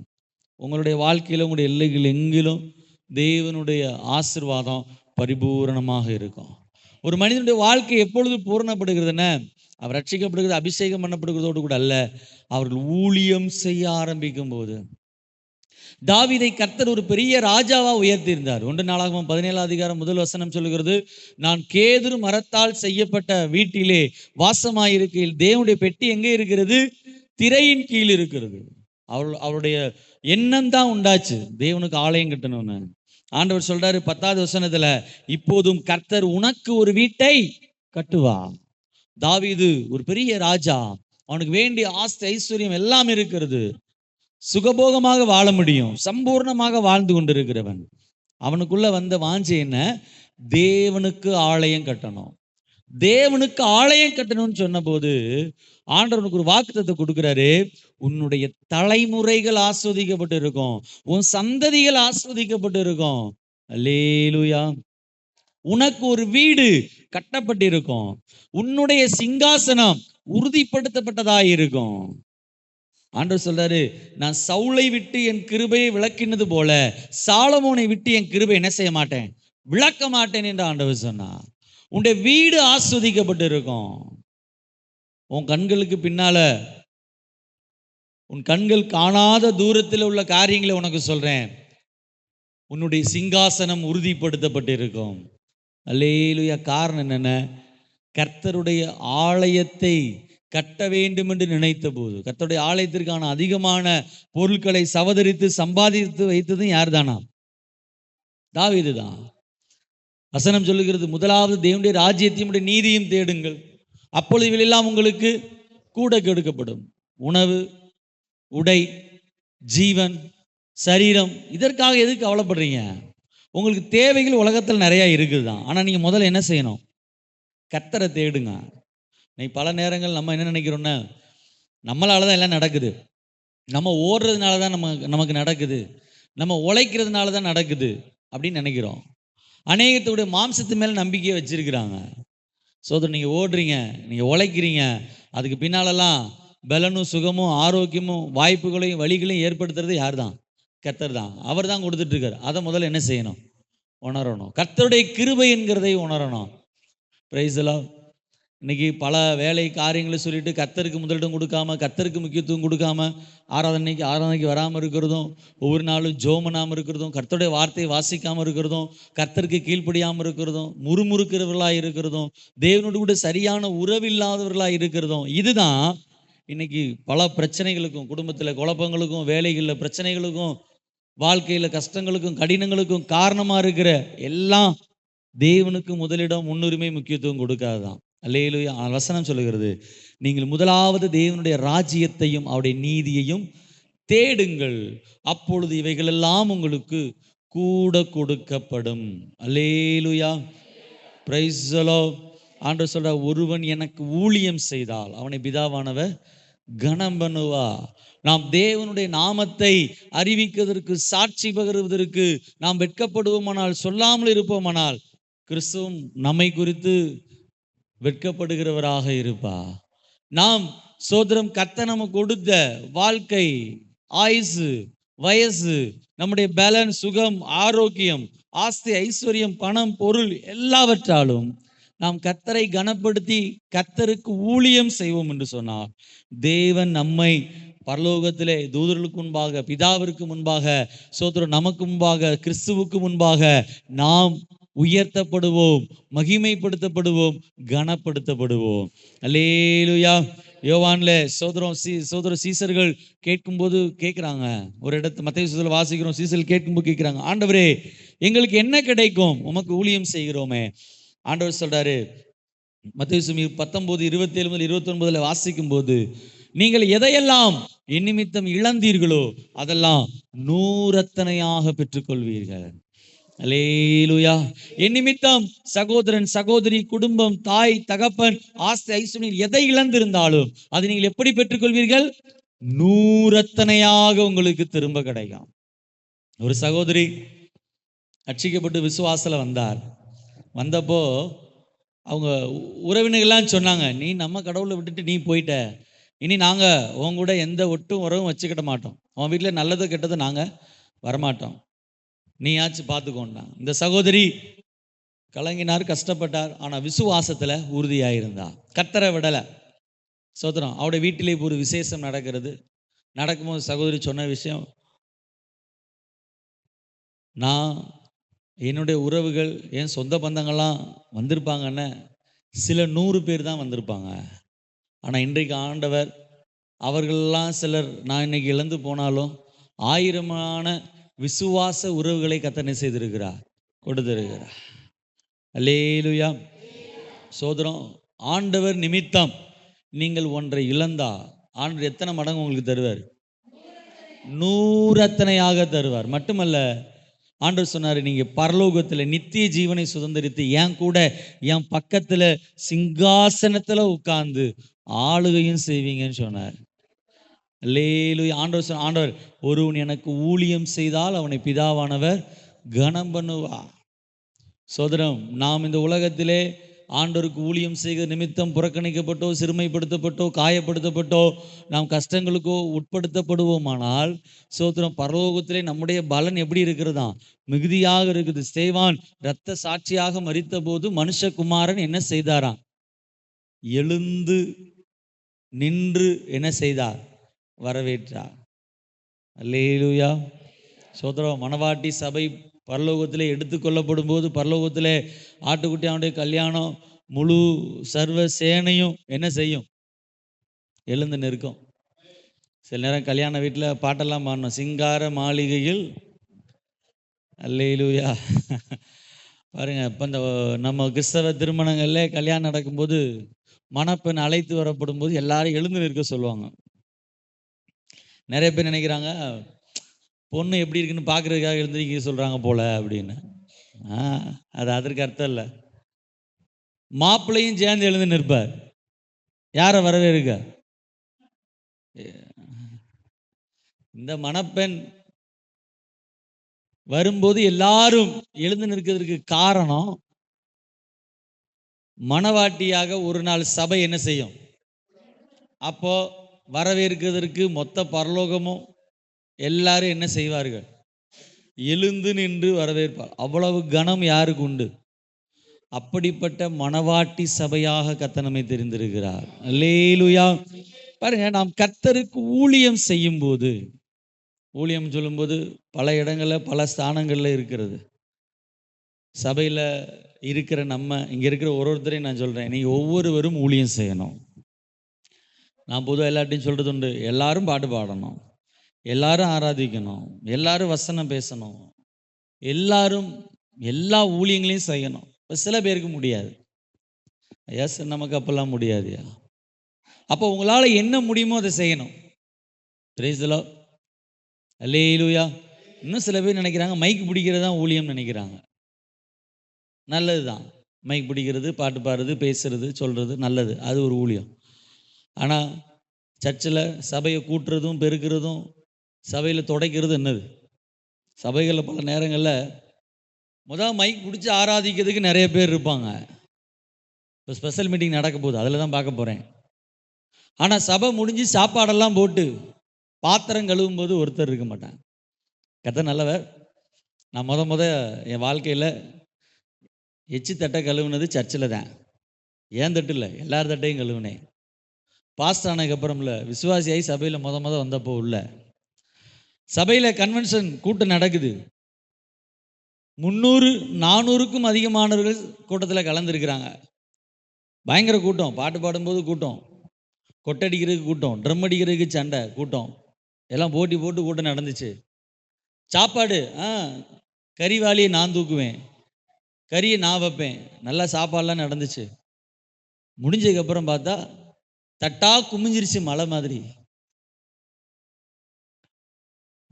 உங்களுடைய வாழ்க்கையில், உங்களுடைய எல்லைகள் எங்கிலும் தேவனுடைய ஆசீர்வாதம் பரிபூரணமாக இருக்கும். ஒரு மனிதனுடைய வாழ்க்கை எப்பொழுது பூரணப்படுகிறதுன்னா, அவர் ரட்சிக்கப்படுகிறது, அபிஷேகம் பண்ணப்படுகிறதோடு கூட அல்ல, அவர்கள் ஊழியம் செய்ய ஆரம்பிக்கும் போது. தாவீதை கர்த்தர் ஒரு பெரிய ராஜாவா உயர்த்தியிருந்தார். 1 நாளாகமம் 17 முதல் வசனம் சொல்லுகிறது, நான் கேதுரு மரத்தால் செய்யப்பட்ட வீட்டிலே வாசமாயிருக்கையில் தேவனுடைய பெட்டி எங்கே இருக்கிறது? திரையின் கீழ் இருக்கிறது. அவளுடைய எண்ணம் தான் உண்டாச்சு தேவனுக்கு ஆலயம் கட்டணும்னு. ஆண்டவர் சொல்றாரு 10வது வசனத்துல, இப்போதும் கர்த்தர் உனக்கு ஒரு வீட்டை கட்டுவா. தாவீது ஒரு பெரிய ராஜா, அவனுக்கு வேண்டிய ஆஸ்தி ஐஸ்வர்யம் எல்லாம் இருக்கிறது, சுகபோகமாக வாழ முடியும், சம்பூர்ணமாக வாழ்ந்து கொண்டிருக்கிறவன். அவனுக்குள்ள வந்த வாஞ்சை என்ன? தேவனுக்கு ஆலயம் கட்டணும். தேவனுக்கு ஆலயம் கட்டணும்னு சொன்னபோது ஆண்டவனுக்கு ஒரு வாக்குத்தத்தத்தை கொடுக்கிறாரு. உன்னுடைய தலைமுறைகள் ஆஸ்வதிக்கப்பட்டு இருக்கும், உன் சந்ததிகள் ஆஸ்வதிக்கப்பட்டு இருக்கும். அல்லேலூயா. உனக்கு ஒரு வீடு கட்டப்பட்டிருக்கும், உன்னுடைய சிங்காசனம் உறுதிப்படுத்தப்பட்டதாக இருக்கும். ஆண்டவர் சொல்றாரு, நான் சவுலை விட்டு என் கிருபையை விளக்கினது போல சாலமோனை விட்டு என் கிருபை என்ன செய்ய மாட்டேன், விளக்க மாட்டேன் என்று ஆண்டவர் சொன்னார். உன்னுடைய வீடு ஆஸ்வதிக்கப்பட்டு இருக்கும். உன் கண்களுக்கு பின்னால, உன் கண்கள் காணாத தூரத்தில் உள்ள காரியங்களை உனக்கு சொல்றேன். உன்னுடைய சிங்காசனம் உறுதிப்படுத்தப்பட்டு இருக்கும். அல்லேலூயா. காரணம் என்னென்ன? கர்த்தருடைய ஆலயத்தை கட்ட வேண்டும் என்று நினைத்த போது, கர்த்தருடைய ஆலயத்திற்கான அதிகமான பொருட்களை சவதரித்து சம்பாதித்து வைத்ததும் யார் தானா? தாவீது தான். வசனம் சொல்லுகிறது, முதலாவது தேவனுடைய ராஜ்யத்தையும் நீதியும் தேடுங்கள், அப்பொழுது இவையெல்லாம் உங்களுக்கு கூட கெடுக்கப்படும். உணவு, உடை, ஜீவன், சரீரம், இதற்காக எதுக்கு கவலைப்படுறீங்க? உங்களுக்கு தேவைகள் உலகத்தில் நிறைய இருக்குது தான். ஆனால் நீங்கள் முதல்ல என்ன செய்யணும்? கர்த்தரை தேடுங்க. இன்னைக்கு பல நேரங்கள் நம்ம என்ன நினைக்கிறோன்னா, நம்மளால தான் எல்லாம் நடக்குது, நம்ம ஓடுறதுனால தான் நமக்கு நடக்குது, நம்ம உழைக்கிறதுனால தான் நடக்குது அப்படின்னு நினைக்கிறோம். அநேகத்துடைய மாம்சத்து மேலே நம்பிக்கையை வச்சிருக்கிறாங்க. சோதரர், நீங்கள் ஓடுறீங்க, நீங்கள் உழைக்கிறீங்க, அதுக்கு பின்னாலெல்லாம் பலனும் சுகமும் ஆரோக்கியமும் வாய்ப்புகளையும் வழிகளையும் ஏற்படுத்துறது யார் தான்? கர்த்தர் தான். அவர் தான் கொடுத்துட்ருக்கார். அதை முதல்ல என்ன செய்யணும்? உணரணும். கர்த்தருடைய கிருபை என்கிறதை உணரணும். பிரைஸ் எல்லாம். இன்னைக்கு பல வேலை காரியங்களை சொல்லிட்டு கர்த்தருக்கு முதலிடம் கொடுக்காம, கர்த்தருக்கு முக்கியத்துவம் கொடுக்காம, ஆராதனைக்கு வராமல் இருக்கிறதும், ஒவ்வொரு நாளும் ஜோமனாமல் இருக்கிறதும், கர்த்தருடைய வார்த்தையை வாசிக்காமல் இருக்கிறதும், கர்த்தருக்கு கீழ்ப்படியாமல் இருக்கிறதும், முறுமுறுக்கிறவர்களாக இருக்கிறதும், தேவனோடு கூட சரியான உறவில்லாதவர்களாக இருக்கிறதும், இதுதான் இன்னைக்கு பல பிரச்சனைகளுக்கும், குடும்பத்தில் குழப்பங்களுக்கும், வேலைகளில் பிரச்சனைகளுக்கும், வாழ்க்கையில் கஷ்டங்களுக்கும் கடினங்களுக்கும் காரணமாக இருக்கிற எல்லாம் தேவனுக்கு முதலிடம், முன்னுரிமை, முக்கியத்துவம் கொடுக்காதுதான். அல்லேலூயா. வசனம் சொல்லுகிறது, நீங்கள் முதலாவது தேவனுடைய ராஜ்யத்தையும் அவருடைய நீதியையும் தேடுங்கள், அப்பொழுது இவைகளெல்லாம் உங்களுக்கு கூட கொடுக்கப்படும். அல்லேலூயா. Praise the Lord. ஆண்டவர் சொல்ற, ஒருவன் எனக்கு ஊழியம் செய்தால் அவனை பிதாவானவர் கனம் பண்ணுவா. நாம் தேவனுடைய நாமத்தை அறிவிக்கிறதற்கு, சாட்சி பகருவதற்கு நாம் வெட்கப்படுவோமானால், சொல்லாமல் இருப்போமானால், கிறிஸ்துவும் நம்மை குறித்து வெட்கப்படுகிறவராக இருப்பா. நாம் சோதரம் கர்த்தர் நமக்கு கொடுத்த வாழ்க்கை, ஆயுசு, வயசு, நம்முடைய பலன், சுகம், ஆரோக்கியம், ஆஸ்தி, ஐஸ்வர்யம், பணம், பொருள் எல்லாவற்றாலும் நாம் கர்த்தரை கனப்படுத்தி கர்த்தருக்கு ஊழியம் செய்வோம் என்று சொன்னார். தேவன் நம்மை பரலோகத்திலே தூதர்களுக்கு முன்பாக, பிதாவிற்கு முன்பாக, சோதரம் நமக்கு முன்பாக, கிறிஸ்துவுக்கு முன்பாக நாம் உயர்த்தப்படுவோம், மகிமைப்படுத்தப்படுவோம், கனப்படுத்தப்படுவோம். அல்லேலூயா. யோவான்ல சோதர சீசர்கள் கேட்கும்போது கேட்குறாங்க, ஒரு இடத்து மத்தேயு சுவிசேஷத்துல வாசிக்கிறோம், சீசர்கள் கேட்கும்போது கேட்குறாங்க, ஆண்டவரே எங்களுக்கு என்ன கிடைக்கும் உமக்கு ஊழியம் செய்கிறோமே? ஆண்டவர் சொல்றாரு, மத்தேயு 19:27 முதல் 29 வாசிக்கும் போது, நீங்கள் எதையெல்லாம் என் நிமித்தம் இழந்தீர்களோ அதெல்லாம் நூறத்தனையாக பெற்றுக்கொள்வீர்கள். அல்லேலூயா. என் நிமித்தம் சகோதரன், சகோதரி, குடும்பம், தாய், தகப்பன், ஆஸ்தி, ஐஸ்வர்யம் எதை இழந்திருந்தாலும் அதை நீங்கள் எப்படி பெற்றுக்கொள்வீர்கள்? நூறத்தனையாக உங்களுக்கு திரும்ப கிடைக்கும். ஒரு சகோதரி ரட்சிக்கப்பட்டு விசுவாசல வந்தப்போ அவங்க உறவினர்கள்லாம் சொன்னாங்க, நீ நம்ம கடவுளை விட்டுட்டு நீ போயிட்ட, இனி நாங்கள் உன் கூட எந்த ஒட்டும் உறவும் வச்சுக்கிட மாட்டோம், உன் வீட்டில் நல்லது கெட்டது நாங்கள் வரமாட்டோம், நீயாச்சும் பார்த்துக்கோண்டான். இந்த சகோதரி கலங்கினார், கஷ்டப்பட்டார், ஆனால் விசுவாசத்தில் உறுதியாயிருந்தா, கர்த்தரை விடலை. சோதரம் அவருடைய வீட்டிலே ஒரு விசேஷம் நடக்கும்போது சகோதரி சொன்ன விஷயம், நான் என்னுடைய உறவுகள், என் சொந்த பந்தங்கள்லாம் வந்திருப்பாங்கன்னு சில 100 பேர் தான் வந்திருப்பாங்க, ஆனால் இன்றைக்கு ஆண்டவர் அவர்களெல்லாம் சிலர் நான் இன்னைக்கு இழந்து போனாலும் ஆயிரமான விசுவாச உறவுகளை கத்தனை செய்திருக்கிறார், கொடுத்திருக்கிறார். அல்லேலூயா. சோதரம், ஆண்டவர் நிமித்தம் நீங்கள் ஒன்றை இழந்தா ஆண்டவர் எத்தனை மடங்கு உங்களுக்கு தருவார்? 100 தருவார். மட்டுமல்ல, ஆண்டவர் சொன்னார், நீங்க பரலோகத்தில் நித்திய ஜீவனை சுதந்திரித்து என் கூட என் பக்கத்துல சிங்காசனத்துல உட்கார்ந்து ஆளுகையும் செய்வீங்கன்னு சொன்னார். அல்லேலூயா. ஆண்டவர் ஒருவன் எனக்கு ஊழியம் செய்தால் அவனை பிதாவானவர் கனம் பண்ணுவார். சோதரம், நாம் இந்த உலகத்திலே ஆண்டவருக்கு ஊழியம் செய்கிற நிமித்தம் புறக்கணிக்கப்பட்டோ, சிறுமைப்படுத்தப்பட்டோ, காயப்படுத்தப்பட்டோ, நாம் கஷ்டங்களுக்கோ உட்படுத்தப்படுவோமானால், சோதரம், பரலோகத்திலே நம்முடைய பலன் எப்படி இருக்கிறதா? மிகுதியாக இருக்குது. ஸ்தேவான் இரத்த சாட்சியாக மரித்த போது மனுஷகுமாரன் என்ன செய்தாராம்? எழுந்து நின்று என்ன செய்தார்? வரவேற்றார். அல்லேலூயா. சோதரம், மணவாட்டி சபை பரலோகத்திலே எடுத்துக்கொள்ளப்படும் போது, பரலோகத்திலே ஆட்டுக்குட்டியானுடைய கல்யாணம் முழு சர்வ சேனையும் என்ன செய்யும்? எழுந்து நிற்கும். சில நேரம் கல்யாண வீட்டில் பாட்டெல்லாம் பாடணும், சிங்கார மாளிகையில். அல்லேலூயா. பாருங்க, இப்போ இந்த நம்ம கிறிஸ்தவ திருமணங்கள்ல கல்யாணம் நடக்கும்போது மணப்பெண் அழைத்து வரப்படும் போது எல்லாரும் எழுந்து நிற்க சொல்லுவாங்க. நிறைய பேர் நினைக்கிறாங்க பொண்ணு எப்படி இருக்குன்னு பார்க்குறதுக்காக எழுந்திருக்க சொல்கிறாங்க போல அப்படின்னு. அது அதற்கு அர்த்தம் இல்லை. மாப்பிள்ளையும் சேர்ந்து எழுந்து நிற்பார். யாரை வரவேற்க? இந்த மணப்பெண் வரும்போது எல்லாரும் எழுந்து நிற்கிறதுக்கு காரணம், மணவாட்டியாக ஒரு நாள் சபை என்ன செய்யும்? அப்போ வரவேற்கிறதுக்கு மொத்த பரலோகமும் எல்லாரும் என்ன செய்வார்கள்? எழுந்து நின்று வரவேற்பார். அவ்வளவு கனம் யாருக்கு உண்டு? அப்படிப்பட்ட மணவாட்டி சபையாக கர்த்தர் நம்மை தெரிந்திருக்கிறார். அல்லேலூயா. பாருங்க, நாம் கர்த்தருக்கு ஊழியம் செய்யும் போது, ஊழியம் சொல்லும்போது பல இடங்களில் பல ஸ்தானங்களில் இருக்கிறது. சபையில் இருக்கிற நம்ம இங்கே இருக்கிற ஒருத்தரையும் நான் சொல்கிறேன், நீங்கள் ஒவ்வொருவரும் ஊழியம் செய்யணும். நான் பொதுவாக எல்லார்ட்டையும் சொல்கிறது உண்டு, எல்லாரும் பாட்டு பாடணும், எல்லாரும் ஆராதிக்கணும், எல்லாரும் வசனம் பேசணும், எல்லாரும் எல்லா ஊழியங்களையும் செய்யணும். இப்போ சில பேருக்கு முடியாது. எஸ், நமக்கு அப்பெல்லாம் முடியாதுயா. அப்போ உங்களால் என்ன முடியுமோ அதை செய்யணும். Praise the Lord. அல்லேலூயா. இன்னும் சில பேர் நினைக்கிறாங்க மைக் பிடிக்கிறது தான் ஊழியம் நினைக்கிறாங்க. நல்லது தான், மைக் பிடிக்கிறது, பாட்டு பாடுறது, பேசுறது, சொல்கிறது நல்லது, அது ஒரு ஊழியம். ஆனால் சர்ச்சில் சபையை கூட்டுறதும் பெருக்கிறதும் சபையில் துடைக்கிறது என்னது? சபைகளில் பல நேரங்களில் முதல் மைக் பிடிச்சி ஆராதிக்கிறதுக்கு நிறைய பேர் இருப்பாங்க. இப்போ ஸ்பெஷல் மீட்டிங் நடக்க போகுது, அதில் தான் பார்க்க போகிறேன். ஆனால் சபை முடிஞ்சு சாப்பாடெல்லாம் போட்டு பாத்திரம் கழுவும் போது ஒருத்தர் இருக்க மாட்டாங்க. கர்த்தர் நல்லவர். நான் என் வாழ்க்கையில் எச்சி தட்டை கழுவுனது சர்ச்சில் தான். ஏன் தட்டு இல்லை, எல்லார் தட்டையும் கழுவுனேன். பாஸ்ட் ஆனதுக்கப்புறம் இல்லை, விசுவாசியாகி சபையில் வந்தப்போ உள்ள சபையில் கன்வென்ஷன் கூட்டம் நடக்குது. 300-400க்கும் அதிகமானவர்கள் கூட்டத்தில் கலந்துருக்கிறாங்க. பயங்கர கூட்டம். பாட்டு பாடும்போது கூட்டம், கொட்டடிக்கிறதுக்கு கூட்டம், ட்ரம் அடிக்கிறதுக்கு சண்டை கூட்டம், எல்லாம் போட்டி போட்டு கூட்டம் நடந்துச்சு. சாப்பாடு, கறிவாளியை நான் தூக்குவேன், கறியை நான் வைப்பேன், நல்லா சாப்பாடெலாம் நடந்துச்சு. முடிஞ்சதுக்கப்புறம் பார்த்தா தட்டா குமிஞ்சிருச்சு மலை மாதிரி.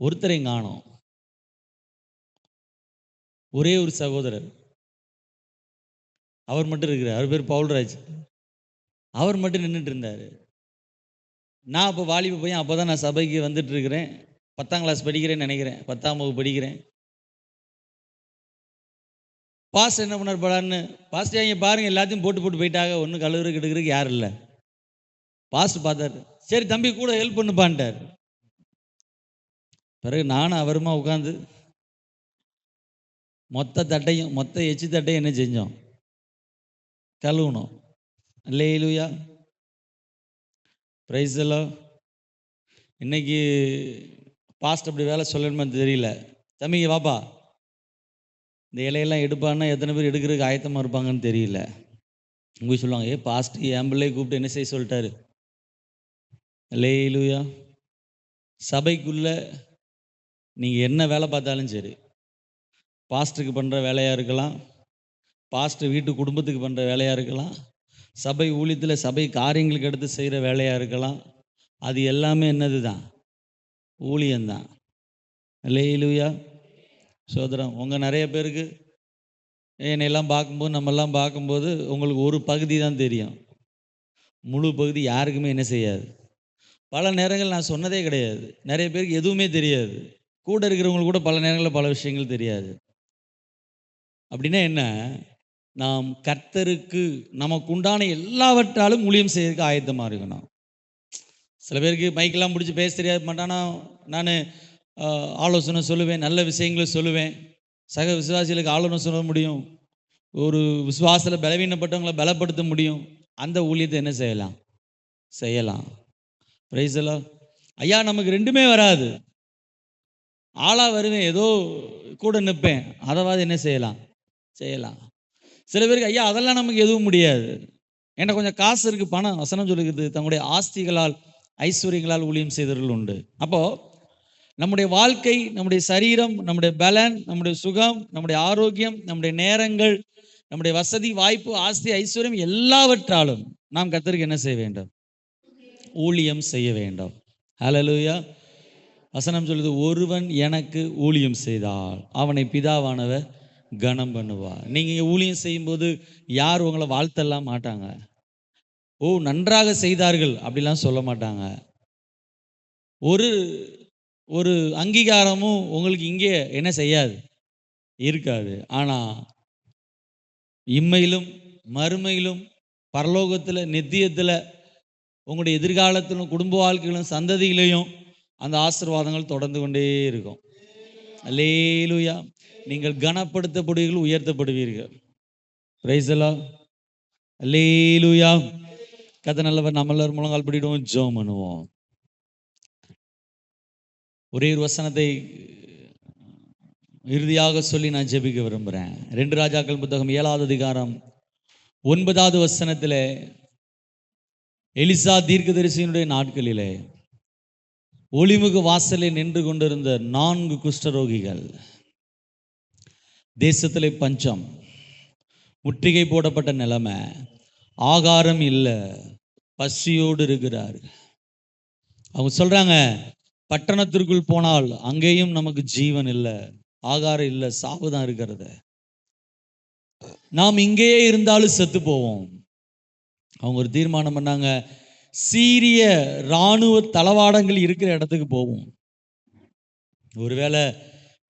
ஒருத்தரையும் காணோம். ஒரே ஒரு சகோதரர், அவர் மட்டும் இருக்கிறார். அவர் பேர் பவுல்ராஜ். அவர் மட்டும் நின்றுட்டு இருந்தார். நான் அப்போ வாலிப பையன். அப்போ தான் நான் சபைக்கு வந்துட்டு இருக்கிறேன். 10ஆம் கிளாஸ் படிக்கிறேன்னு நினைக்கிறேன், 10ஆம் வகுப்பு படிக்கிறேன். பாஸ்ட் என்ன பண்ணார் படான்னு, பாஸ்ட் இங்கே பாருங்கள் எல்லாத்தையும் போட்டு போயிட்டாங்க, ஒன்றும் கழுவுறதுக்கு எடுக்கிறதுக்கு யாரும் இல்லை. பாஸ்ட் பார்த்தார், சரி தம்பி கூட ஹெல்ப் பண்ணுப்பான்ட்டார். பிறகு நானும் அவருமா உட்காந்து மொத்த எச்சி தட்டையும் என்ன செஞ்சோம்? கழுவணும். அல்லேலூயா. Praise the Lord. இன்னைக்கு பாஸ்ட் அப்படி வேலை சொல்லணுமா தெரியல. தம்பிங்க வாப்பா, இந்த இலையெல்லாம் எடுப்பான்னா எத்தனை பேர் எடுக்கிறதுக்கு ஆயத்தமாக இருப்பாங்கன்னு தெரியல. உங்களுக்கு சொல்லுவாங்க, பாஸ்ட் என் பிள்ளையை கூப்பிட்டு என்ன செய்ய சொல்லிட்டாரு? அல்லேலூயா. சபைக்குள்ள நீங்கள் என்ன வேலை பார்த்தாலும் சரி, பாஸ்டருக்கு பண்ணுற வேலையாக இருக்கலாம், பாஸ்டர் வீட்டு குடும்பத்துக்கு பண்ணுற வேலையாக இருக்கலாம், சபை ஊழியத்தில் சபை காரியங்களுக்கு எடுத்து செய்கிற வேலையாக இருக்கலாம், அது எல்லாமே என்னது தான்? ஊழியம்தான். அல்லேலூயா. சோதரம், உங்கள் நிறைய பேருக்கு என்னையெல்லாம் பார்க்கும்போது, நம்மெல்லாம் பார்க்கும்போது உங்களுக்கு ஒரு பகுதி தான் தெரியும், முழு பகுதி யாருக்குமே என்ன செய்யாது. பல நேரங்கள் நான் சொன்னதே கிடையாது, நிறைய பேருக்கு எதுவுமே தெரியாது, கூட இருக்கிறவங்களுக்கு கூட பல நேரங்களில் பல விஷயங்கள் தெரியாது. அப்படின்னா என்ன? நாம் கர்த்தருக்கு நமக்கு உண்டான எல்லாவற்றாலும் ஊழியம் செய்யறதுக்கு ஆயத்தமாக இருக்கணும். சில பேருக்கு மைக்கெல்லாம் பிடிச்சி பேச தெரியாது மாட்டானா, நான் ஆலோசனை சொல்லுவேன், நல்ல விஷயங்களை சொல்லுவேன், சக விசுவாசிகளுக்கு ஆலோசனை சொல்ல முடியும், ஒரு விசுவாசத்தில் பலவீனப்பட்டவங்களை பலப்படுத்த முடியும். அந்த ஊழியத்தை என்ன செய்யலாம். பிரைஸ் எல்லாம். ஐயா நமக்கு ரெண்டுமே வராது, ஆளாக வருவேன், ஏதோ கூட நிற்பேன், அதாவது என்ன செய்யலாம். சில பேருக்கு ஐயா அதெல்லாம் நமக்கு எதுவும் முடியாது, என்கிட்ட கொஞ்சம் காசு இருக்குது, பணம், வசனம் சொல்லுகிறது, தங்களுடைய ஆஸ்திகளால் ஐஸ்வர்யங்களால் ஊழியம் செய்தவர்கள் உண்டு. அப்போது நம்முடைய வாழ்க்கை, நம்முடைய சரீரம், நம்முடைய பலன், நம்முடைய சுகம், நம்முடைய ஆரோக்கியம், நம்முடைய நேரங்கள், நம்முடைய வசதி வாய்ப்பு, ஆஸ்தி ஐஸ்வர்யம் எல்லாவற்றாலும் நாம் கர்த்தருக்கு என்ன செய்ய வேண்டும்? ஊழியம் செய்ய வேண்டும். ஹல்லேலூயா. வசனம் சொல்லுது, ஒருவன் எனக்கு ஊழியம் செய்தால் அவனை பிதாவானவர் கனம் பண்ணுவார். நீங்கள் ஊழியம் செய்யும்போது யார் உங்களை வாழ்த்தெல்லாம் மாட்டாங்க, ஓ நன்றாக செய்தார்கள் அப்படிலாம் சொல்ல மாட்டாங்க. ஒரு ஒரு அங்கீகாரமும் உங்களுக்கு இங்கே என்ன செய்யாது, இருக்காது. ஆனால் இம்மையிலும் மறுமையிலும் பரலோகத்தில் நித்தியத்தில் உங்களுடைய எதிர்காலத்திலும் குடும்ப வாழ்க்கையிலும் சந்ததியிலையும் அந்த ஆசீர்வாதங்கள் தொடர்ந்து கொண்டே இருக்கும். அல்லேலூயா. நீங்கள் கனப்படுத்தப்படுவீர்கள், உயர்த்தப்படுவீர்கள். Price the Lord. அல்லேலூயா. கர்த்தர் நல்லவர். நம்ம எல்லாரும் முழங்கால் படிடுவோம், ஜெபம் பண்ணுவோம். ஒரே ஒரு வசனத்தை இறுதியாக சொல்லி நான் ஜெபிக்க விரும்புகிறேன். 2 ராஜாக்கள் புத்தகம் 7வது அதிகாரம் 9வது வசனத்தில், எலிசா தீர்க்கதரிசியினுடைய நாட்களிலே ஒளிமுக வாசலில் நின்று கொண்டிருந்த 4 குஷ்டரோகிகள், தேசத்திலே பஞ்சம், முற்றுகை போடப்பட்ட நிலைமை, ஆகாரம் இல்லை, பசியோடு இருக்கிறார். அவங்க சொல்றாங்க, பட்டணத்திற்குள் போனால் அங்கேயும் நமக்கு ஜீவன் இல்லை, ஆகாரம் இல்லை, சாவு தான் இருக்கிறது, நாம் இங்கேயே இருந்தாலும் செத்து போவோம். அவங்க ஒரு தீர்மானம் பண்ணாங்க, சீரிய இராணுவ தளவாடங்கள் இருக்கிற இடத்துக்கு போவோம். ஒருவேளை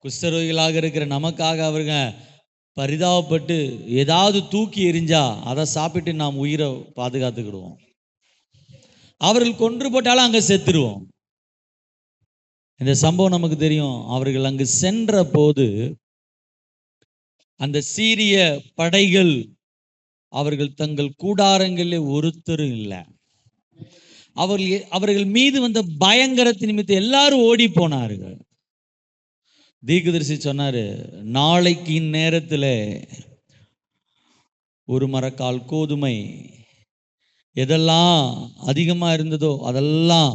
குஷ்டரோகிகளாக இருக்கிற நமக்காக அவருங்க பரிதாபப்பட்டு ஏதாவது தூக்கி எறிஞ்சா அதை சாப்பிட்டு நாம் உயிரை பாதுகாத்துக்கிடுவோம். அவர்கள் கொன்று போட்டாலும் அங்கே செத்துருவோம். இந்த சம்பவம் நமக்கு தெரியும். அவர்கள் அங்கு சென்ற போது அந்த சீரிய படைகள் அவர்கள் தங்கள் கூடாரங்களில் ஒருத்தரும் இல்லை. அவர்கள் மீது வந்த பயங்கரத்தின் நிமித்தம் எல்லாரும் ஓடி போனார்கள். தீர்க்கதரிசி சொன்னாரு, நாளைக்கு இந்நேரத்தில் ஒரு மரக்கால் கோதுமை, எதெல்லாம் அதிகமாக இருந்ததோ அதெல்லாம்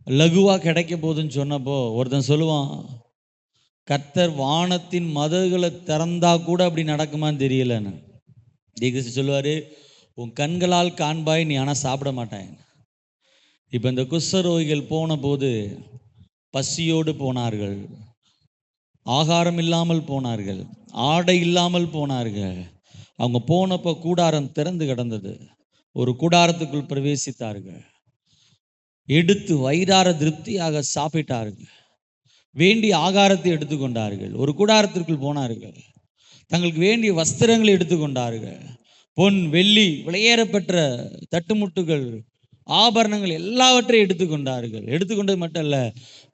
லகுவாக கிடைக்க போகுதுன்னு சொன்னப்போ ஒருத்தன் சொல்லுவான், கர்த்தர் வானத்தின் மதகுகளை திறந்தா கூட அப்படி நடக்குமான்னு தெரியலன்னு. தீர்க்கதரிசி சொல்லுவார், உன் கண்களால் காண்பாய், நீ ஆனால் சாப்பிட மாட்டேன். இப்போ இந்த குஷ்டரோகிகள் போன போது பசியோடு போனார்கள், ஆகாரம் இல்லாமல் போனார்கள், ஆடை இல்லாமல் போனார்கள். அவங்க போனப்போ கூடாரம் திறந்து கிடந்தது. ஒரு கூடாரத்துக்குள் பிரவேசித்தார்கள், எடுத்து வயிறார திருப்தியாக சாப்பிட்டார்கள், வேண்டிய ஆகாரத்தை எடுத்துக்கொண்டார்கள். ஒரு கூடாரத்திற்குள் போனார்கள், தங்களுக்கு வேண்டிய வஸ்திரங்களை எடுத்துக்கொண்டார்கள், பொன் வெள்ளி விலையேறப்பெற்ற தட்டுமுட்டுகள் ஆபரணங்கள் எல்லாவற்றையும் எடுத்துக்கொண்டார்கள். எடுத்துக்கொண்டது மட்டும் அல்ல,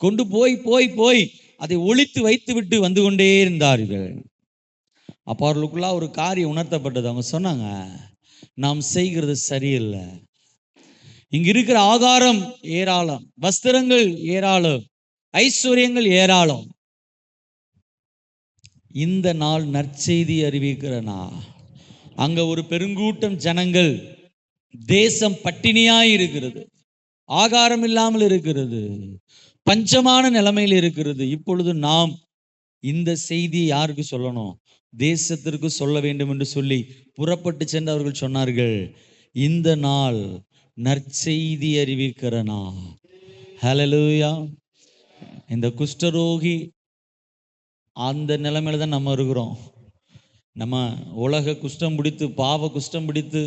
கொண்டு போய் போய் போய் அதை ஒளித்து வைத்து விட்டு வந்து கொண்டே இருந்தார்கள். அப்போ அவர்களுக்குள்ள ஒரு காரியம் உணர்த்தப்பட்டது. அவங்க சொன்னாங்க, நாம் செய்கிறது சரியில்லை, இங்க இருக்கிற ஆகாரம் ஏராளம், வஸ்திரங்கள் ஏராளம், ஐஸ்வர்யங்கள் ஏராளம், இந்த நாள் நற்செய்தி அறிவிக்கிறனா, அங்க ஒரு பெருங்கூட்டம் ஜனங்கள், தேசம் பட்டினியாய் இருக்கிறது, ஆகாரம் இல்லாமல் இருக்கிறது, பஞ்சமான நிலைமையில் இருக்கிறது. இப்பொழுது நாம் இந்த செய்தியை யாருக்கு சொல்லணும்? தேசத்திற்கு சொல்ல வேண்டும் என்று சொல்லி புறப்பட்டு சென்று அவர்கள் சொன்னார்கள், இந்த நாள் நற்செய்தி அறிவிக்கிற நாள். ஹல்லேலூயா. இந்த குஷ்டரோகி அந்த நிலைமையில தான் நம்ம இருக்கிறோம். நம்ம உலக குஷ்டம் பிடித்து, பாவ குஷ்டம் பிடித்து,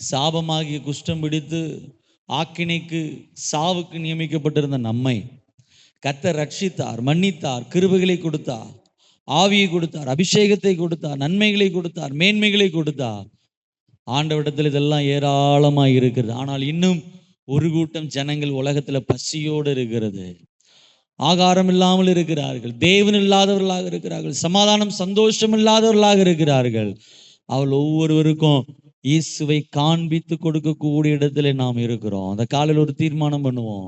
சாபமாகிய குஷ்டம் பிடித்து, ஆக்கினைக்கு சாவுக்கு நியமிக்கப்பட்டிருந்த நம்மை கர்த்தர் ரட்சித்தார், மன்னித்தார், கிருபைகளை கொடுத்தார், ஆவியை கொடுத்தார், அபிஷேகத்தை கொடுத்தார், நன்மைகளை கொடுத்தார், மேன்மைகளை கொடுத்தார். ஆண்டவரிடத்தில் இதெல்லாம் ஏராளமாக இருக்கிறது. ஆனால் இன்னும் ஒரு கூட்டம் ஜனங்கள் உலகத்தில் பசியோடு இருக்கிறது, ஆகாரம் இல்லாமல் இருக்கிறார்கள், தேவன் இல்லாதவர்களாக இருக்கிறார்கள், சமாதானம் சந்தோஷம் இல்லாதவர்களாக இருக்கிறார்கள். அவள் ஒவ்வொருவருக்கும் இயேசுவை காண்பித்து கொடுக்கக்கூடிய இடத்துல நாம் இருக்கிறோம். அந்த காலையில் ஒரு தீர்மானம் பண்ணுவோம்.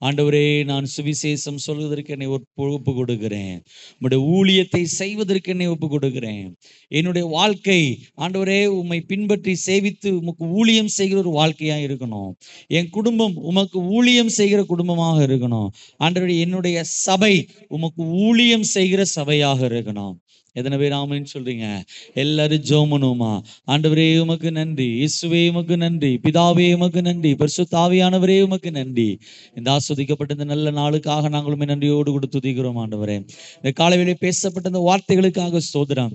ஆண்டவரே, நான் சுவிசேஷம் சொல்வதற்கு என்னை ஒப்பு கொடுக்கிறேன். உம்முடைய ஊழியத்தை செய்வதற்கு என்னை ஒப்பு கொடுக்கிறேன். என்னுடைய வாழ்க்கை ஆண்டவரே உம்மை பின்பற்றி சேவித்து உமக்கு ஊழியம் செய்கிற ஒரு வாழ்க்கையா இருக்கணும். என் குடும்பம் உமக்கு ஊழியம் செய்கிற குடும்பமாக இருக்கணும். ஆண்டவரே, என்னுடைய சபை உமக்கு ஊழியம் செய்கிற சபையாக இருக்கணும். எத்தனை பேர் ஆமென் சொல்றீங்க? எல்லாரும் ஜெபம் பண்ணுவோமா? ஆண்டவரே உமக்கு நன்றி, இயேசுவே உமக்கு நன்றி, பிதாவே உமக்கு நன்றி, பரிசுத்த ஆவியானவரே உமக்கு நன்றி. இந்த ஆஸ்வதிக்கப்பட்ட இந்த நல்ல நாளுக்காக நாங்களுமே நன்றியோடு கூட துதிக்கிறோம். ஆண்டவரே, இந்த காலைவேளை பேசப்பட்ட இந்த வார்த்தைகளுக்காக ஸ்தோத்திரம்.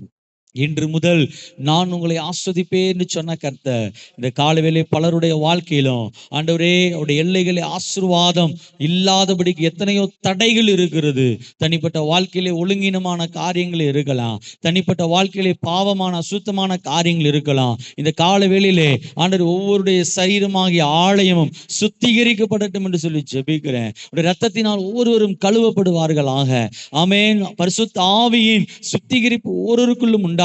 இன்று முதல் நான் உங்களை ஆஸ்வதிப்பேன் என்று சொன்ன கர்த்தர் இந்த காலைவேளை பலருடைய வாழ்க்கையிலும் ஆண்டவரே அவருடைய எல்லைகளை ஆசீர்வாதம் இல்லாதபடிக்கு எத்தனையோ தடைகள் இருக்கிறது. தனிப்பட்ட வாழ்க்கையிலே ஒழுங்கீனமான காரியங்கள் இருக்கலாம், தனிப்பட்ட வாழ்க்கையிலே பாவமான அசுத்தமான காரியங்கள் இருக்கலாம். இந்த காலைவேளையிலே ஆண்டவர் ஒவ்வொருடைய சரீரமாகிய ஆலயமும் சுத்திகரிக்கப்படட்டும் என்று சொல்லி ஜெபிக்கிறேன். இரத்தத்தினால் ஒவ்வொருவரும் கழுவப்படுவார்களாக. ஆமென். பரிசுத்த ஆவியின் சுத்திகரிப்பு ஒவ்வொருவருக்குள்ளும் உண்டாகட்டும்.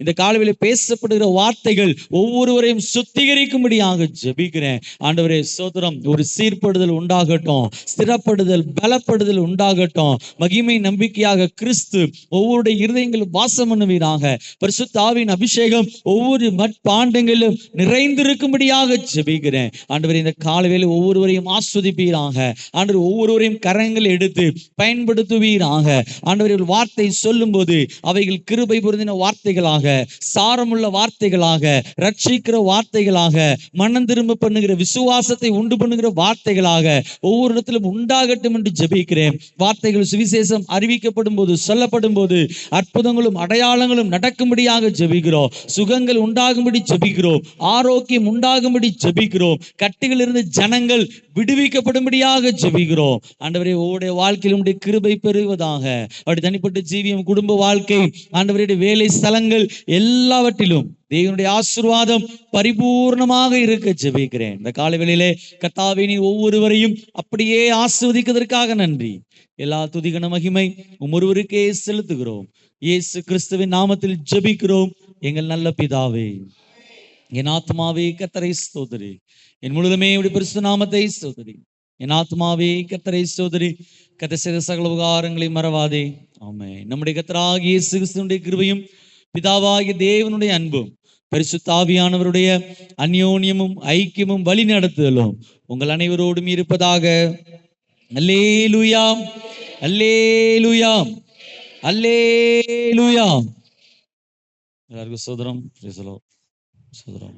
இந்த காலையிலே பேசப்படுகிற வார்த்தைகள் ஒவ்வொருவரையும் சுத்திகரிக்கும்படியாக ஜெபிக்கிறேன். ஆண்டவரே ஸ்தோத்திரம். ஒரு சீர்படுதல் உண்டாகட்டும், ஸ்திரப்படுதல், பலப்படுதல் உண்டாகட்டும். மகிமை நம்பிக்கையாக கிறிஸ்து ஒவ்வொருடைய இருதயங்களும் வாசம் பண்ணுவீராக. பரிசுத்த ஆவியின் அபிஷேகம் ஒவ்வொரு மட்பாண்டங்களிலும் நிறைந்திருக்கும்படியாக ஜெபிக்கிறேன். ஆண்டவரே, இந்த காலையிலே ஒவ்வொருவரையும் ஆஸ்வதிப்பீராக. ஆண்டவர் ஒவ்வொருவரையும் கரங்கள் எடுத்து பயன்படுத்துவீராக. ஆண்டவர்கள் வார்த்தை சொல்லும் போது அவைகள் கிருபை பொருந்தின வார்த்தைகளாக, சாரமுள்ள வார்த்தைகளாக, ரட்சிக்கிற வார்த்தைகளாக, மனம் திரும்ப பண்ணுகிற விசுவாசத்தை உண்டு பண்ணுகிற வார்த்தைகளாக ஒவ்வொரு இடத்திலும் உண்டாகட்டும் என்று ஜெபிக்கிறேன். வார்த்தைகள் சுவிசேஷம் அறிவிக்கப்படும் போது, சொல்லப்படும் போது அற்புதங்களும் அடையாளங்களும் நடக்கும்படியாக ஜெபிக்கிறோம். சுகங்கள் உண்டாகும்படி ஜெபிக்கிறோம். ஆரோக்கியம் உண்டாகும்படி ஜெபிக்கிறோம். கட்டுகள் இருந்து ஜனங்கள் விடுவிக்கப்படும்படியாக ஜெபிக்கிறோம். ஆண்டவரே, ஒவ்வொரு வாழ்க்கையிலும் உடைய கிருபை பெறுவதாக. அப்படி தனிப்பட்ட ஜீவியம், குடும்ப வாழ்க்கை, ஆண்டவருடைய வேலை ஸ்தலங்கள் எல்லாவற்றிலும் தேவனுடைய ஆசீர்வாதம் பரிபூர்ணமாக இருக்க ஜெபிக்கிறேன். இந்த காலை வேளையிலே கர்த்தாவே, நீ ஒவ்வொருவரையும் அப்படியே ஆசீர்வதிக்கிறதற்காக நன்றி. எல்லா துதிகன மகிமை ஒருவருக்கே செலுத்துகிறோம். இயேசு கிறிஸ்துவின் நாமத்தில் ஜெபிக்கிறோம் எங்கள் நல்ல பிதாவே. என் ஆத்மாவே கர்த்தரை ஸ்தோத்திரி, என் முழுதுமே உடைய பரிசுத்த நாமத்தை ஸ்தோத்திரி. என் ஆத்மாவே கர்த்தரை ஸ்தோத்திரி, கர்த்தர் செய்த சகல உபகாரங்களை மறவாதே. ஆமென். நம்முடைய கர்த்தராகிய இயேசு கிறிஸ்துவினுடைய கிருபையும் பிதாவாகிய தேவனுடைய அன்பும் பரிசுத்த ஆவியானவருடைய அந்யோன்யமும் ஐக்கியமும் வழி நடத்துதலும் உங்கள் அனைவரோடும் இருப்பதாக. அல்லேலூயா, அல்லேலூயா, அல்லேலூயா. எல்லாருக்கும் சோதரம், சோதரம், சோதரம்.